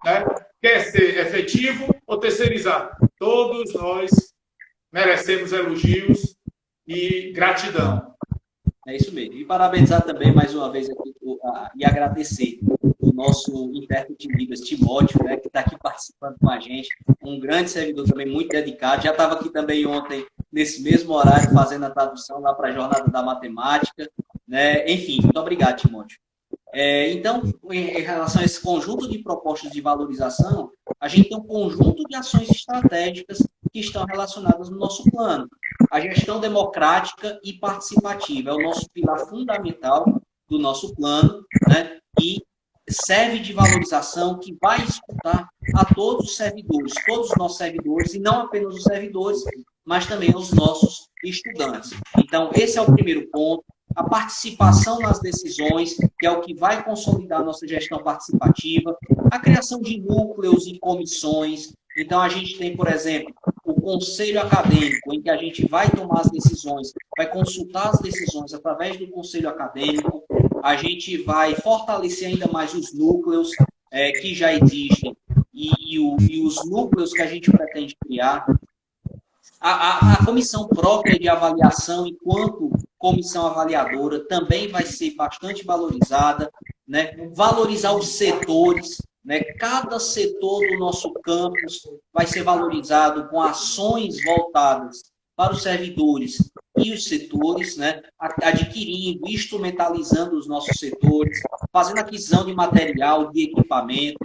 Né? Quer ser efetivo ou terceirizado? Todos nós merecemos elogios e gratidão. É isso mesmo. E parabenizar também mais uma vez aqui e agradecer o nosso intérprete de Libras, Timóteo, né, que está aqui participando com a gente. Um grande servidor também, muito dedicado. Já estava aqui também ontem, nesse mesmo horário, fazendo a tradução lá para a Jornada da Matemática. Né? Enfim, muito obrigado, Timóteo. Então, em relação a esse conjunto de propostas de valorização, a gente tem um conjunto de ações estratégicas que estão relacionadas no nosso plano. A gestão democrática e participativa é o nosso pilar fundamental do nosso plano, né? E serve de valorização que vai escutar a todos os servidores, todos os nossos servidores, e não apenas os servidores, mas também os nossos estudantes. Então, esse é o primeiro ponto. a participação nas decisões, que é o que vai consolidar a nossa gestão participativa, a criação de núcleos e comissões. Então, a gente tem, por exemplo, o conselho acadêmico, em que a gente vai tomar as decisões, vai consultar as decisões através do conselho acadêmico, a gente vai fortalecer ainda mais os núcleos que já existem e os núcleos que a gente pretende criar. A comissão própria de avaliação, enquanto comissão avaliadora, também vai ser bastante valorizada, né? Valorizar os setores, né? Cada setor do nosso campus vai ser valorizado com ações voltadas para os servidores e os setores, né? Adquirindo, instrumentalizando os nossos setores, fazendo aquisição de material, de equipamento,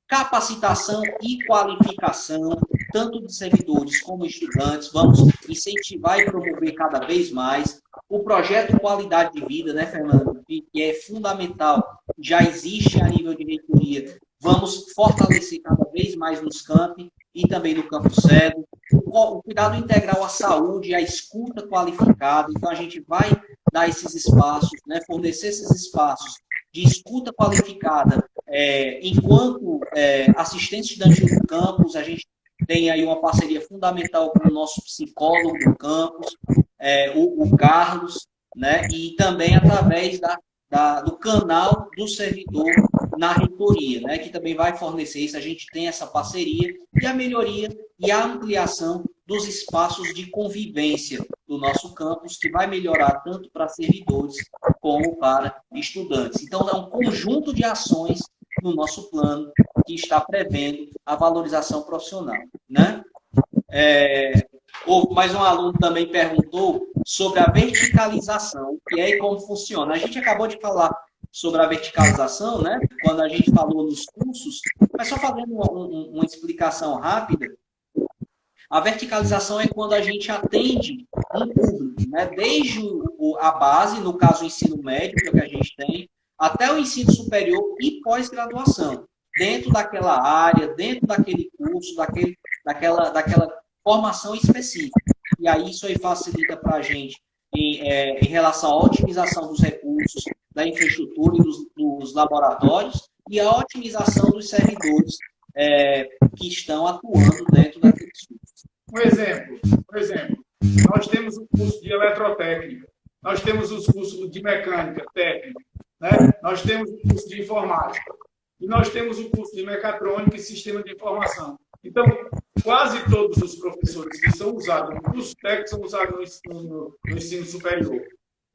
capacitação e qualificação, tanto de servidores como estudantes. Vamos incentivar e promover cada vez mais o projeto Qualidade de Vida, né, Fernando? Que é fundamental, já existe a nível de reitoria. Vamos fortalecer cada vez mais nos campi e também no Campo Cedro. O cuidado integral à saúde, a escuta qualificada. Então, a gente vai dar esses espaços, né, fornecer esses espaços de escuta qualificada. Enquanto assistente estudantil do campus, a gente tem aí uma parceria fundamental com o nosso psicólogo do campus, o Carlos, né? E também através do canal do servidor na reitoria, né? Que também vai fornecer isso. A gente tem essa parceria e a melhoria e a ampliação dos espaços de convivência do nosso campus, que vai melhorar tanto para servidores como para estudantes. Então, é um conjunto de ações no nosso plano que está prevendo a valorização profissional, né? Mais um aluno também perguntou sobre a verticalização, o que é e como funciona. A gente acabou de falar sobre a verticalização, né? Quando a gente falou nos cursos, mas só fazendo uma explicação rápida. A verticalização é quando a gente atende um público, né? Desde a base, no caso o ensino médio, que é o que a gente tem, até o ensino superior e pós-graduação, dentro daquela área, dentro daquele curso, daquela formação específica. E aí isso aí facilita para a gente em relação à otimização dos recursos, da infraestrutura e dos laboratórios e a otimização dos servidores que estão atuando dentro daqueles cursos. Um exemplo, nós temos o curso de eletrotécnica, nós temos os cursos de mecânica técnica, né? Nós temos o curso de informática e nós temos o curso de mecatrônica e sistema de informação. Então, quase todos os professores que são usados no curso técnico são usados no ensino superior.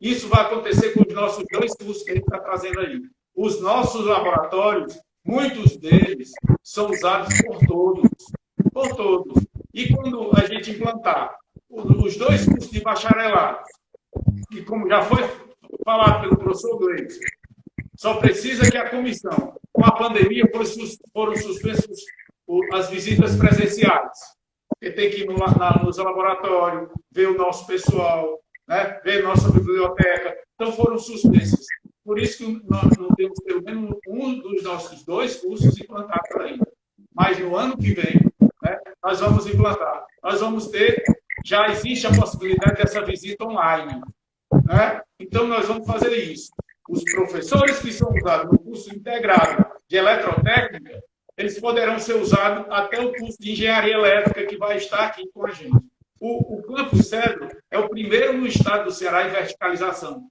Isso vai acontecer com os nossos 2 cursos que a gente está fazendo aí. Os nossos laboratórios, muitos deles, são usados por todos. E quando a gente implantar os 2 cursos de bacharelado, que como já foi falado pelo professor Gleison, só precisa que a comissão, com a pandemia, foram suspensas as visitas presenciais. Porque tem que ir nos laboratórios, ver o nosso pessoal, né? Ver nossa biblioteca. Então foram suspensas. Por isso que nós não temos pelo menos um dos nossos 2 cursos implantados ainda. Mas no ano que vem, né, nós vamos implantar. Nós vamos ter, já existe a possibilidade dessa visita online, né? Então nós vamos fazer isso. Os professores que são usados no curso integrado de eletrotécnica, eles poderão ser usados até o curso de engenharia elétrica que vai estar aqui com a gente. O Campo Cedro é o primeiro no estado do Ceará em verticalização.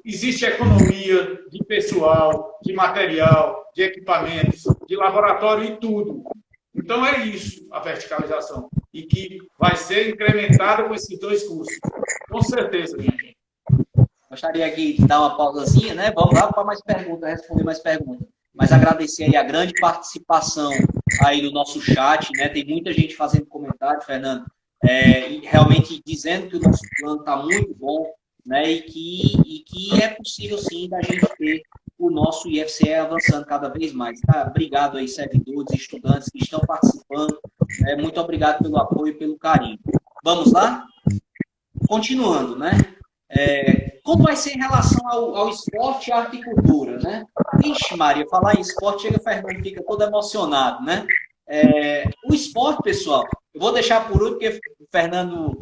Existe economia de pessoal, de material, de equipamentos, de laboratório e tudo. Então é isso a verticalização. E que vai ser incrementada com esses 2 cursos. Com certeza, minha gente. Gostaria aqui de dar uma pausazinha, né? Vamos lá para mais perguntas, responder mais perguntas. Mas agradecer aí a grande participação aí no nosso chat, né? Tem muita gente fazendo comentário, Fernando, e realmente dizendo que o nosso plano está muito bom, né? E que é possível sim da gente ter o nosso IFCE avançando cada vez mais. Tá? Obrigado aí, servidores, estudantes que estão participando. Muito obrigado pelo apoio e pelo carinho. Vamos lá? Continuando, né? Como vai ser em relação ao esporte e à arte e cultura, né? Ixi, Maria, falar em esporte, chega o Fernando, fica todo emocionado, né? O esporte, pessoal, eu vou deixar por último, porque o Fernando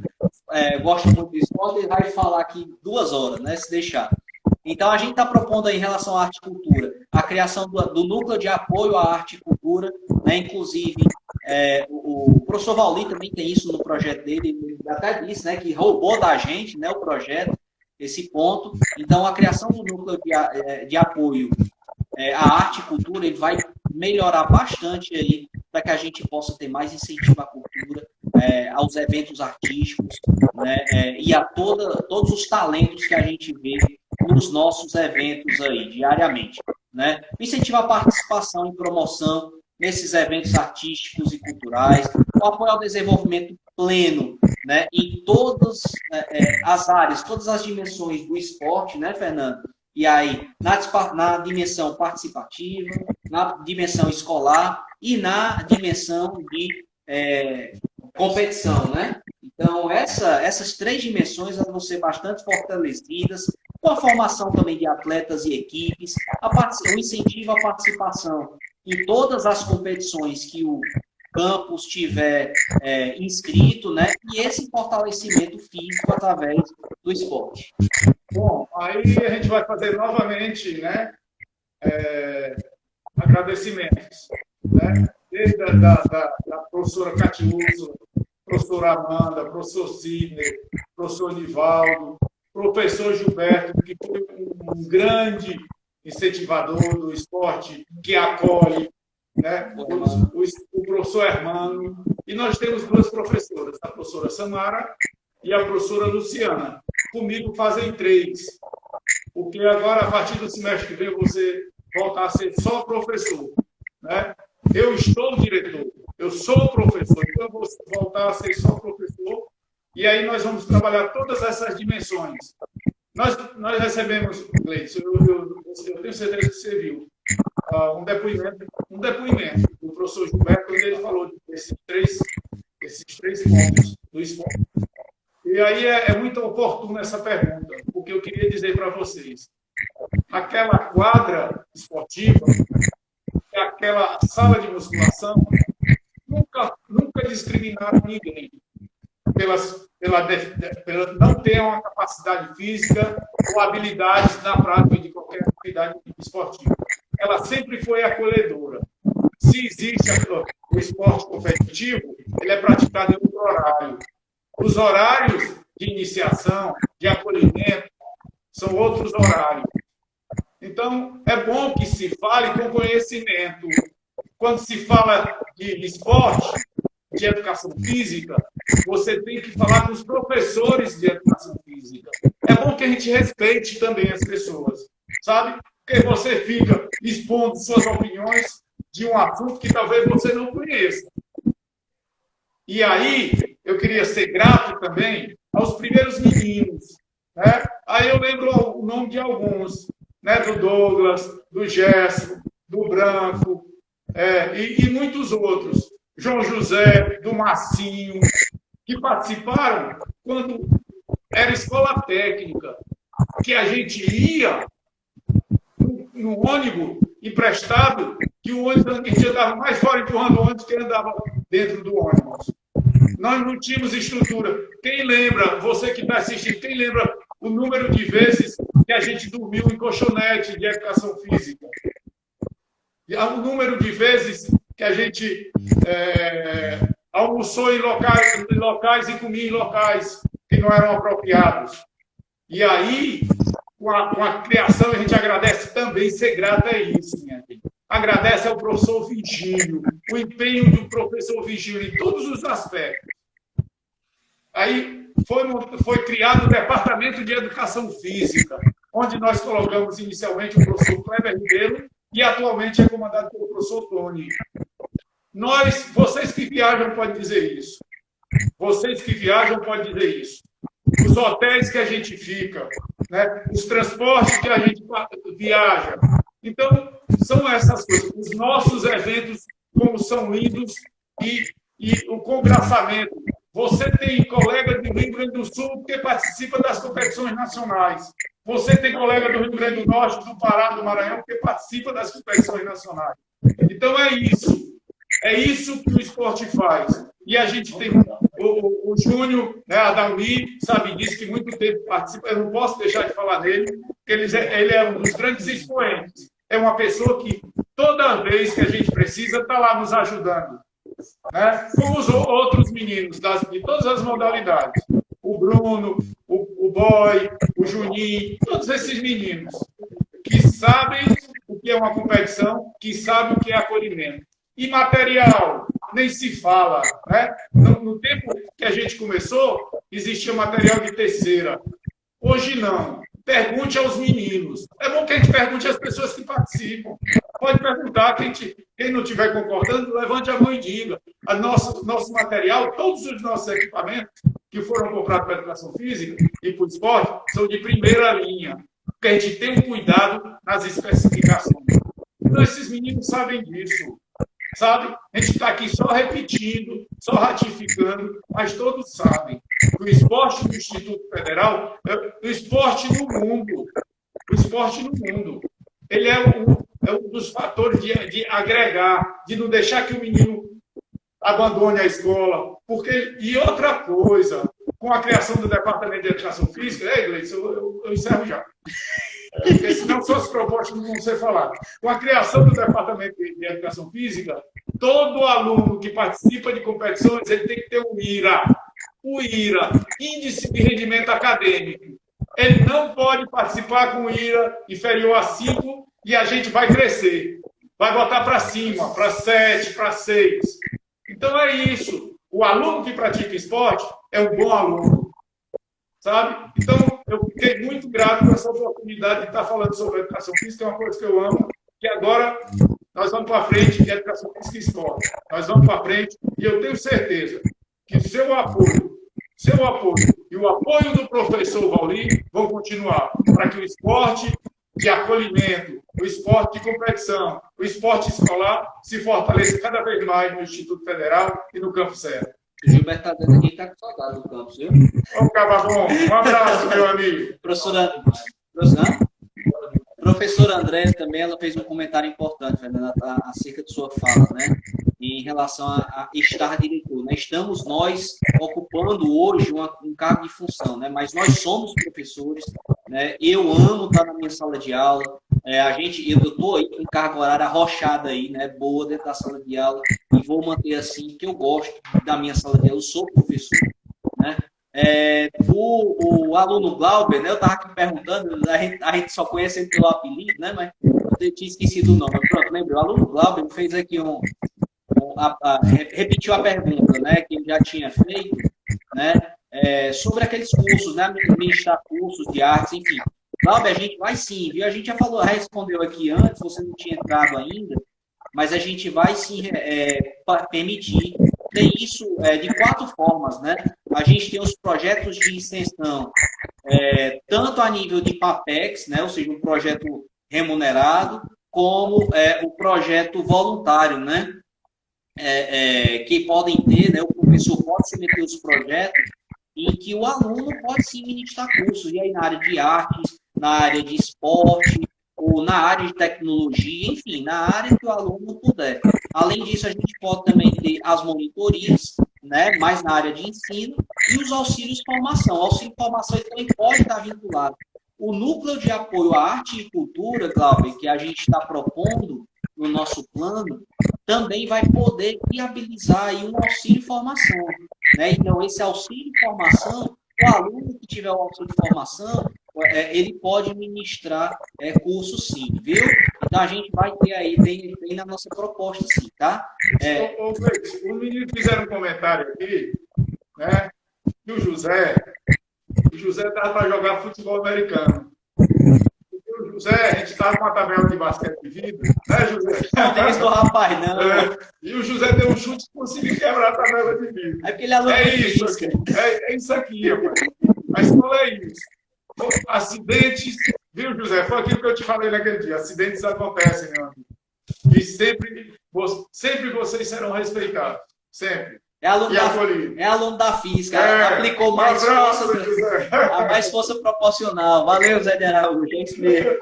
gosta muito do esporte, ele vai falar aqui 2 horas, né, se deixar. Então, a gente está propondo aí, em relação à arte e cultura, a criação do núcleo de apoio à arte e cultura, né? Inclusive, o professor Valdir também tem isso no projeto dele, ele até disse, né, que roubou da gente, né, o projeto, esse ponto. Então, a criação do núcleo de apoio à arte e cultura, ele vai melhorar bastante aí, para que a gente possa ter mais incentivo à cultura, aos eventos artísticos, né, e a todos os talentos que a gente vê nos nossos eventos aí, diariamente, né? Incentivar a participação e promoção nesses eventos artísticos e culturais, o apoio ao desenvolvimento pleno, né, em todas as áreas, todas as dimensões do esporte, né, Fernando? E aí, na dimensão participativa, na dimensão escolar e na dimensão de competição, né? Então, essas 3 dimensões vão ser bastante fortalecidas, com a formação também de atletas e equipes, o incentivo à participação em todas as competições que o campus tiver inscrito, né? E esse fortalecimento físico através do esporte. Bom, aí a gente vai fazer novamente, né, agradecimentos, né? Desde da professora Catiúso, professora Amanda, professor Sidney, professor Nivaldo, professor Gilberto, que foi um grande incentivador do esporte, que acolhe, né? O professor Hermano, e nós temos 2 professoras, a professora Samara e a professora Luciana. Comigo fazem 3, porque agora, a partir do semestre que vem, você voltar a ser só professor, né? Eu estou diretor, eu sou professor, então eu vou voltar a ser só professor, e aí nós vamos trabalhar todas essas dimensões. Nós recebemos, Gleison, eu tenho certeza que você viu, um depoimento do professor Gilberto, onde ele falou desses três pontos do esporte. E aí é muito oportuna essa pergunta, porque eu queria dizer para vocês, aquela quadra esportiva, aquela sala de musculação, nunca discriminaram ninguém pela não ter uma capacidade física ou habilidades na prática de qualquer atividade esportiva. Ela sempre foi acolhedora. Se existe o esporte competitivo, ele é praticado em outro horário. Os horários de iniciação, de acolhimento, são outros horários. Então, é bom que se fale com conhecimento. Quando se fala de esporte, de educação física, você tem que falar com os professores de educação física. É bom que a gente respeite também as pessoas, sabe? Porque você fica expondo suas opiniões de um assunto que talvez você não conheça. E aí, eu queria ser grato também aos primeiros meninos, né? Aí eu lembro o nome de alguns, né? Do Douglas, do Gerson, do Branco, e muitos outros. João José, do Massinho, que participaram quando era escola técnica, que a gente ia no ônibus emprestado, que o ônibus a gente andava mais fora empurrando o ônibus que andava dentro do ônibus. Nós não tínhamos estrutura. Quem lembra, você que está assistindo, quem lembra o número de vezes que a gente dormiu em colchonete de educação física? O número de vezes que a gente almoçou em locais e comia em locais que não eram apropriados. E aí, com a criação, a gente agradece também, ser grato é isso, minha gente. Agradece ao professor Vigílio, o empenho do professor Vigílio em todos os aspectos. Aí foi criado o Departamento de Educação Física, onde nós colocamos inicialmente o professor Kleber Ribeiro e atualmente é comandado pelo professor Tony. Vocês que viajam podem dizer isso. Vocês que viajam podem dizer isso. Os hotéis que a gente fica, né? Os transportes que a gente viaja. Então, são essas coisas. Os nossos eventos, como são lindos, e o congraçamento. Você tem colega do Rio Grande do Sul que participa das competições nacionais. Você tem colega do Rio Grande do Norte, do Pará, do Maranhão, que participa das competições nacionais. Então, é isso. É isso que o esporte faz. E a gente tem o Júnior, né, a Dauni, sabe disso, que muito tempo participa. Eu não posso deixar de falar nele, porque ele é um dos grandes expoentes. É uma pessoa que, toda vez que a gente precisa, está lá nos ajudando. Né? Como os outros meninos de todas as modalidades. O Bruno, o Boy, o Juninho, todos esses meninos que sabem o que é uma competição, que sabem o que é acolhimento. E material, nem se fala. Né? No tempo que a gente começou, existia material de terceira. Hoje não. Pergunte aos meninos. É bom que a gente pergunte às pessoas que participam. Pode perguntar, quem não estiver concordando, levante a mão e diga. Nosso material, todos os nossos equipamentos que foram comprados para a educação física e para o esporte, são de primeira linha. Porque a gente tem um cuidado nas especificações. Então, esses meninos sabem disso. Sabe? A gente está aqui só repetindo, só ratificando, mas todos sabem. O esporte do Instituto Federal é o esporte no mundo. O esporte no mundo. Ele é um dos fatores de agregar, de não deixar que o menino abandone a escola. E outra coisa, com a criação do Departamento de Educação Física, Gleice, eu encerro já. Porque senão suas propostas não vão ser faladas. Com a criação do Departamento de Educação Física, todo aluno que participa de competições ele tem que ter o IRA. O IRA, Índice de Rendimento Acadêmico. Ele não pode participar com o IRA inferior a 5 e a gente vai crescer. Vai botar para cima, para 7, para 6. Então é isso. O aluno que pratica esporte é um bom aluno. Sabe? Então, eu fiquei muito grato por essa oportunidade de estar falando sobre educação física, é uma coisa que eu amo, que agora nós vamos para frente de educação física e esporte. Nós vamos para frente e eu tenho certeza que seu apoio e o apoio do professor Valdir vão continuar para que o esporte de acolhimento, o esporte de competição, o esporte escolar se fortaleça cada vez mais no Instituto Federal e no Campo Serra. O Gilberto está dando aqui que está com saudade do campus, viu? Vamos acabar bom. Um abraço, meu amigo. Professora André também, ela fez um comentário importante, Fernanda, acerca de sua fala, né? Em relação a estar diretor, né? Estamos nós ocupando hoje um cargo de função, né? Mas nós somos professores, né? Eu amo estar na minha sala de aula. Eu estou aí com carga horária arrochada aí, né? Boa dentro da sala de aula e vou manter assim, porque eu gosto da minha sala de aula, eu sou professor, né? O aluno Glauber, né? Eu estava aqui perguntando, a gente só conhece ele pelo apelido, né? Mas eu tinha esquecido o nome. Pronto, lembrei. O aluno Glauber fez aqui repetiu a pergunta, né? Que ele já tinha feito, né? Sobre aqueles cursos, né? Administrar cursos de artes, enfim. Glauber, a gente vai sim, viu? A gente já respondeu aqui antes, você não tinha entrado ainda, mas a gente vai sim permitir. Tem isso de 4 formas, né? A gente tem os projetos de extensão, tanto a nível de PAPEX, né? Ou seja, um projeto remunerado, como o projeto voluntário, né? Que podem ter, né? O professor pode submeter os projetos em que o aluno pode sim ministrar cursos, e aí na área de artes, na área de esporte, ou na área de tecnologia, enfim, na área que o aluno puder. Além disso, a gente pode também ter as monitorias, né, mais na área de ensino, e os auxílios de formação. O auxílio de formação ele também pode estar vinculado. O núcleo de apoio à arte e cultura, Glauber, que a gente está propondo no nosso plano, também vai poder viabilizar aí um auxílio de formação, né? Então, esse auxílio de formação, o aluno que tiver o auxílio de formação, ele pode ministrar curso sim, viu? Então, a gente vai ter aí, tem na nossa proposta sim, tá? Os meninos fizeram um comentário aqui, né? Que o José estava para jogar futebol americano. O José, a gente estava com uma tabela de basquete de vidro, né, José? Não tem isso do rapaz, não. E o José deu um chute e conseguiu quebrar a tabela de vidro. É porque ele é isso aqui. É isso aqui, rapaz. A escola é isso. Acidentes, viu, José? Foi aquilo que eu te falei naquele dia. Acidentes acontecem, meu amigo. E sempre vocês serão respeitados. Sempre. É aluno da física. Aplicou mais força proporcional. Valeu, Zé de Araújo. É isso mesmo.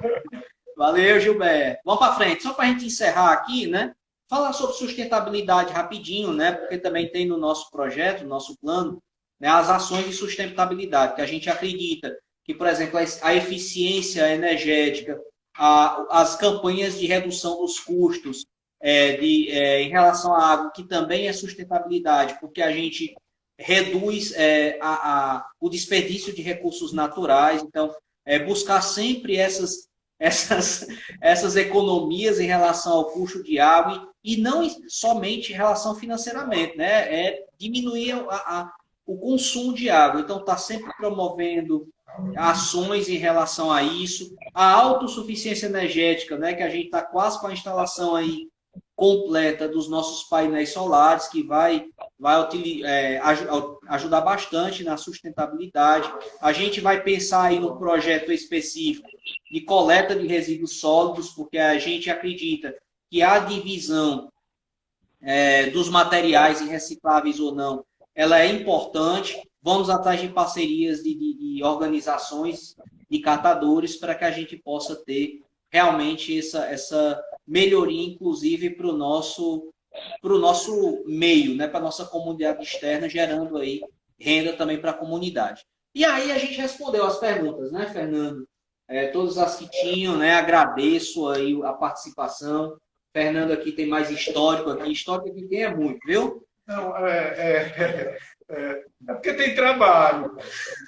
Valeu, Gilberto. Vamos para frente. Só para a gente encerrar aqui, né? Falar sobre sustentabilidade rapidinho, né? Porque também tem no nosso projeto, no nosso plano, né, as ações de sustentabilidade, que a gente acredita que, por exemplo, a eficiência energética, as campanhas de redução dos custos em relação à água, que também é sustentabilidade, porque a gente reduz o desperdício de recursos naturais. Então, buscar sempre essas economias em relação ao custo de água e não somente em relação financeiramente, né? Diminuir o consumo de água. Então, está sempre promovendo ações em relação a isso. A autossuficiência energética, né? Que a gente está quase com a instalação aí completa dos nossos painéis solares, que vai ajudar bastante na sustentabilidade. A gente vai pensar aí num projeto específico de coleta de resíduos sólidos, porque a gente acredita que a divisão dos materiais recicláveis ou não, ela é importante. Vamos atrás de parcerias de organizações, de catadores, para que a gente possa ter realmente essa melhoria, inclusive, para o nosso meio, né? Para a nossa comunidade externa, gerando aí renda também para a comunidade. E aí a gente respondeu as perguntas, né, Fernando? Todas as que tinham, né? Agradeço aí a participação. Fernando aqui tem mais histórico aqui. Histórico aqui tem muito, viu? Não, porque tem trabalho.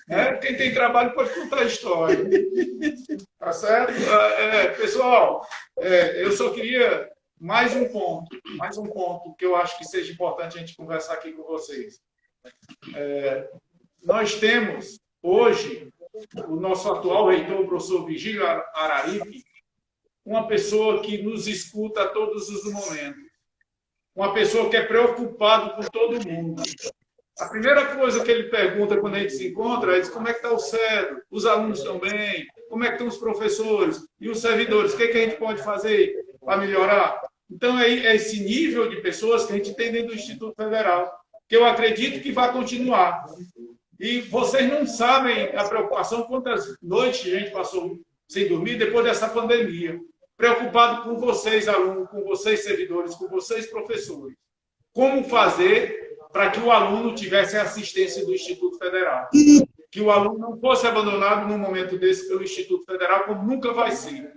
Né? Quem tem trabalho pode contar a história. Tá certo? Pessoal, eu só queria mais um ponto que eu acho que seja importante a gente conversar aqui com vocês. Nós temos, hoje, o nosso atual reitor, o professor Vigílio Araripe, uma pessoa que nos escuta a todos os momentos. Uma pessoa que é preocupada com todo mundo. A primeira coisa que ele pergunta quando a gente se encontra é como é que está o CEDO? Os alunos estão bem? Como é que estão os professores? E os servidores? O que a gente pode fazer para melhorar? Então, é esse nível de pessoas que a gente tem dentro do Instituto Federal, que eu acredito que vai continuar. E vocês não sabem a preocupação, quantas noites a gente passou sem dormir depois dessa pandemia. Preocupado com vocês, alunos, com vocês, servidores, com vocês, professores. Como fazer para que o aluno tivesse a assistência do Instituto Federal? Que o aluno não fosse abandonado num momento desse pelo Instituto Federal, como nunca vai ser.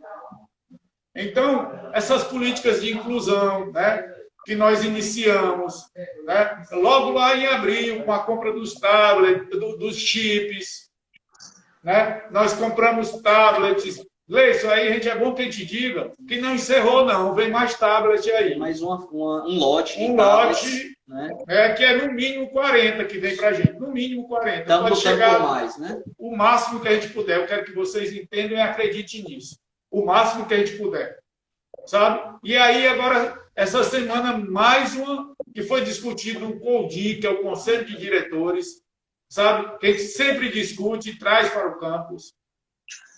Então, essas políticas de inclusão, né, que nós iniciamos, né, logo lá em abril, com a compra dos tablets, dos chips, né, nós compramos tablets. Gleison, aí a gente é bom que a gente diga que não encerrou, não. Vem mais tablet aí. Mais um lote. Um lote, né? Que é no mínimo 40 que vem para a gente. No mínimo 40. Estamos pode chegar mais, né? O máximo que a gente puder. Eu quero que vocês entendam e acreditem nisso. O máximo que a gente puder. Sabe? E aí, agora, essa semana, mais uma que foi discutido no CODI, que é o Conselho de Diretores, sabe? Que a gente sempre discute e traz para o campus.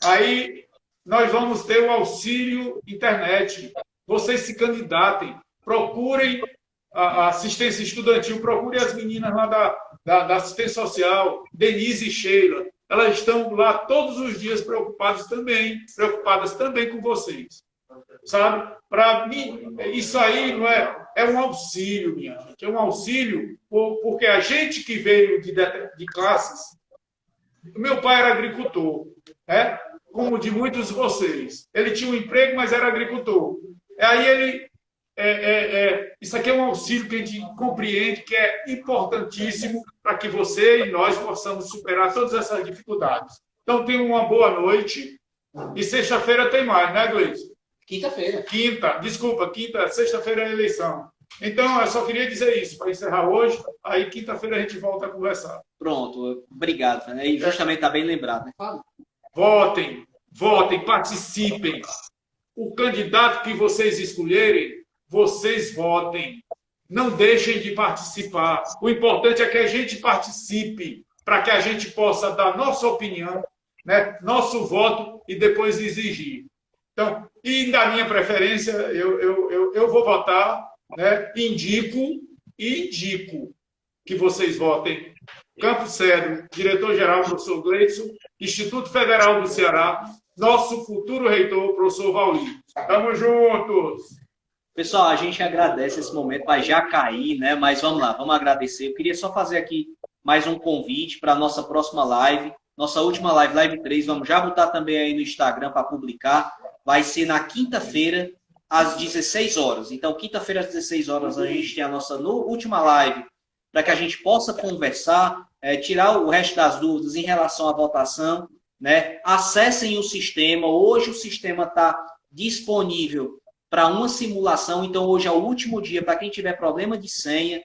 Aí nós vamos ter o auxílio internet. Vocês se candidatem, procurem a assistência estudantil, procurem as meninas lá da assistência social, Denise e Sheila. Elas estão lá todos os dias preocupadas também com vocês. Sabe? Para mim, isso aí não é um auxílio, minha gente. É um auxílio porque a gente que veio de classes... Meu pai era agricultor, né? Como de muitos de vocês. Ele tinha um emprego, mas era agricultor. Aí ele... isso aqui é um auxílio que a gente compreende que é importantíssimo para que você e nós possamos superar todas essas dificuldades. Então, tenham uma boa noite. E sexta-feira tem mais, né, Gleison? Quinta-feira. Sexta-feira é a eleição. Então, eu só queria dizer isso, para encerrar hoje. Aí, quinta-feira, a gente volta a conversar. Pronto, obrigado. E justamente está bem lembrado, né? Fala. Votem, participem. O candidato que vocês escolherem, vocês votem. Não deixem de participar. O importante é que a gente participe, para que a gente possa dar nossa opinião, né, nosso voto e depois exigir. Então, e da minha preferência, eu vou votar, né, indico que vocês votem. Campos Cedro, diretor-geral, professor Gleison, Instituto Federal do Ceará, nosso futuro reitor, professor Vauli. Estamos juntos! Pessoal, a gente agradece esse momento, vai já cair, né? Mas vamos lá, vamos agradecer. Eu queria só fazer aqui mais um convite para a nossa próxima live. Nossa última live, live 3, vamos já botar também aí no Instagram para publicar. Vai ser na quinta-feira, às 16 horas. Então, quinta-feira, às 16 horas, a gente tem a nossa última live para que a gente possa conversar, tirar o resto das dúvidas em relação à votação, né? Acessem o sistema. Hoje o sistema está disponível para uma simulação. Então, hoje é o último dia para quem tiver problema de senha,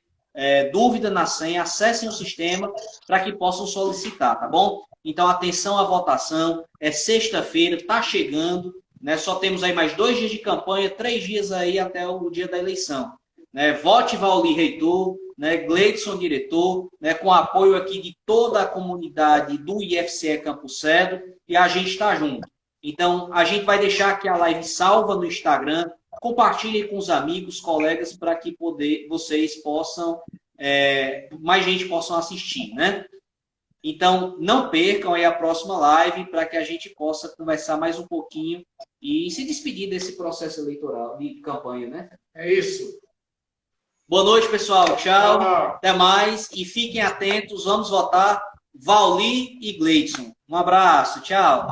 dúvida na senha, acessem o sistema para que possam solicitar, tá bom? Então, atenção à votação. É sexta-feira, está chegando, né? Só temos aí mais 2 dias de campanha, 3 dias aí até o dia da eleição. Né? Vote Vauli reitor, né? Gleidson diretor, né? Com apoio aqui de toda a comunidade do IFCE Campo Cedo, e a gente está junto. Então, a gente vai deixar aqui a live salva no Instagram, compartilhem com os amigos, colegas, para que vocês possam, mais gente possam assistir, né? Então, não percam aí a próxima live para que a gente possa conversar mais um pouquinho e se despedir desse processo eleitoral, de campanha, né? É isso. Boa noite, pessoal. Tchau. Tchau. Até mais. E fiquem atentos. Vamos votar Vauli e Gleidson. Um abraço. Tchau.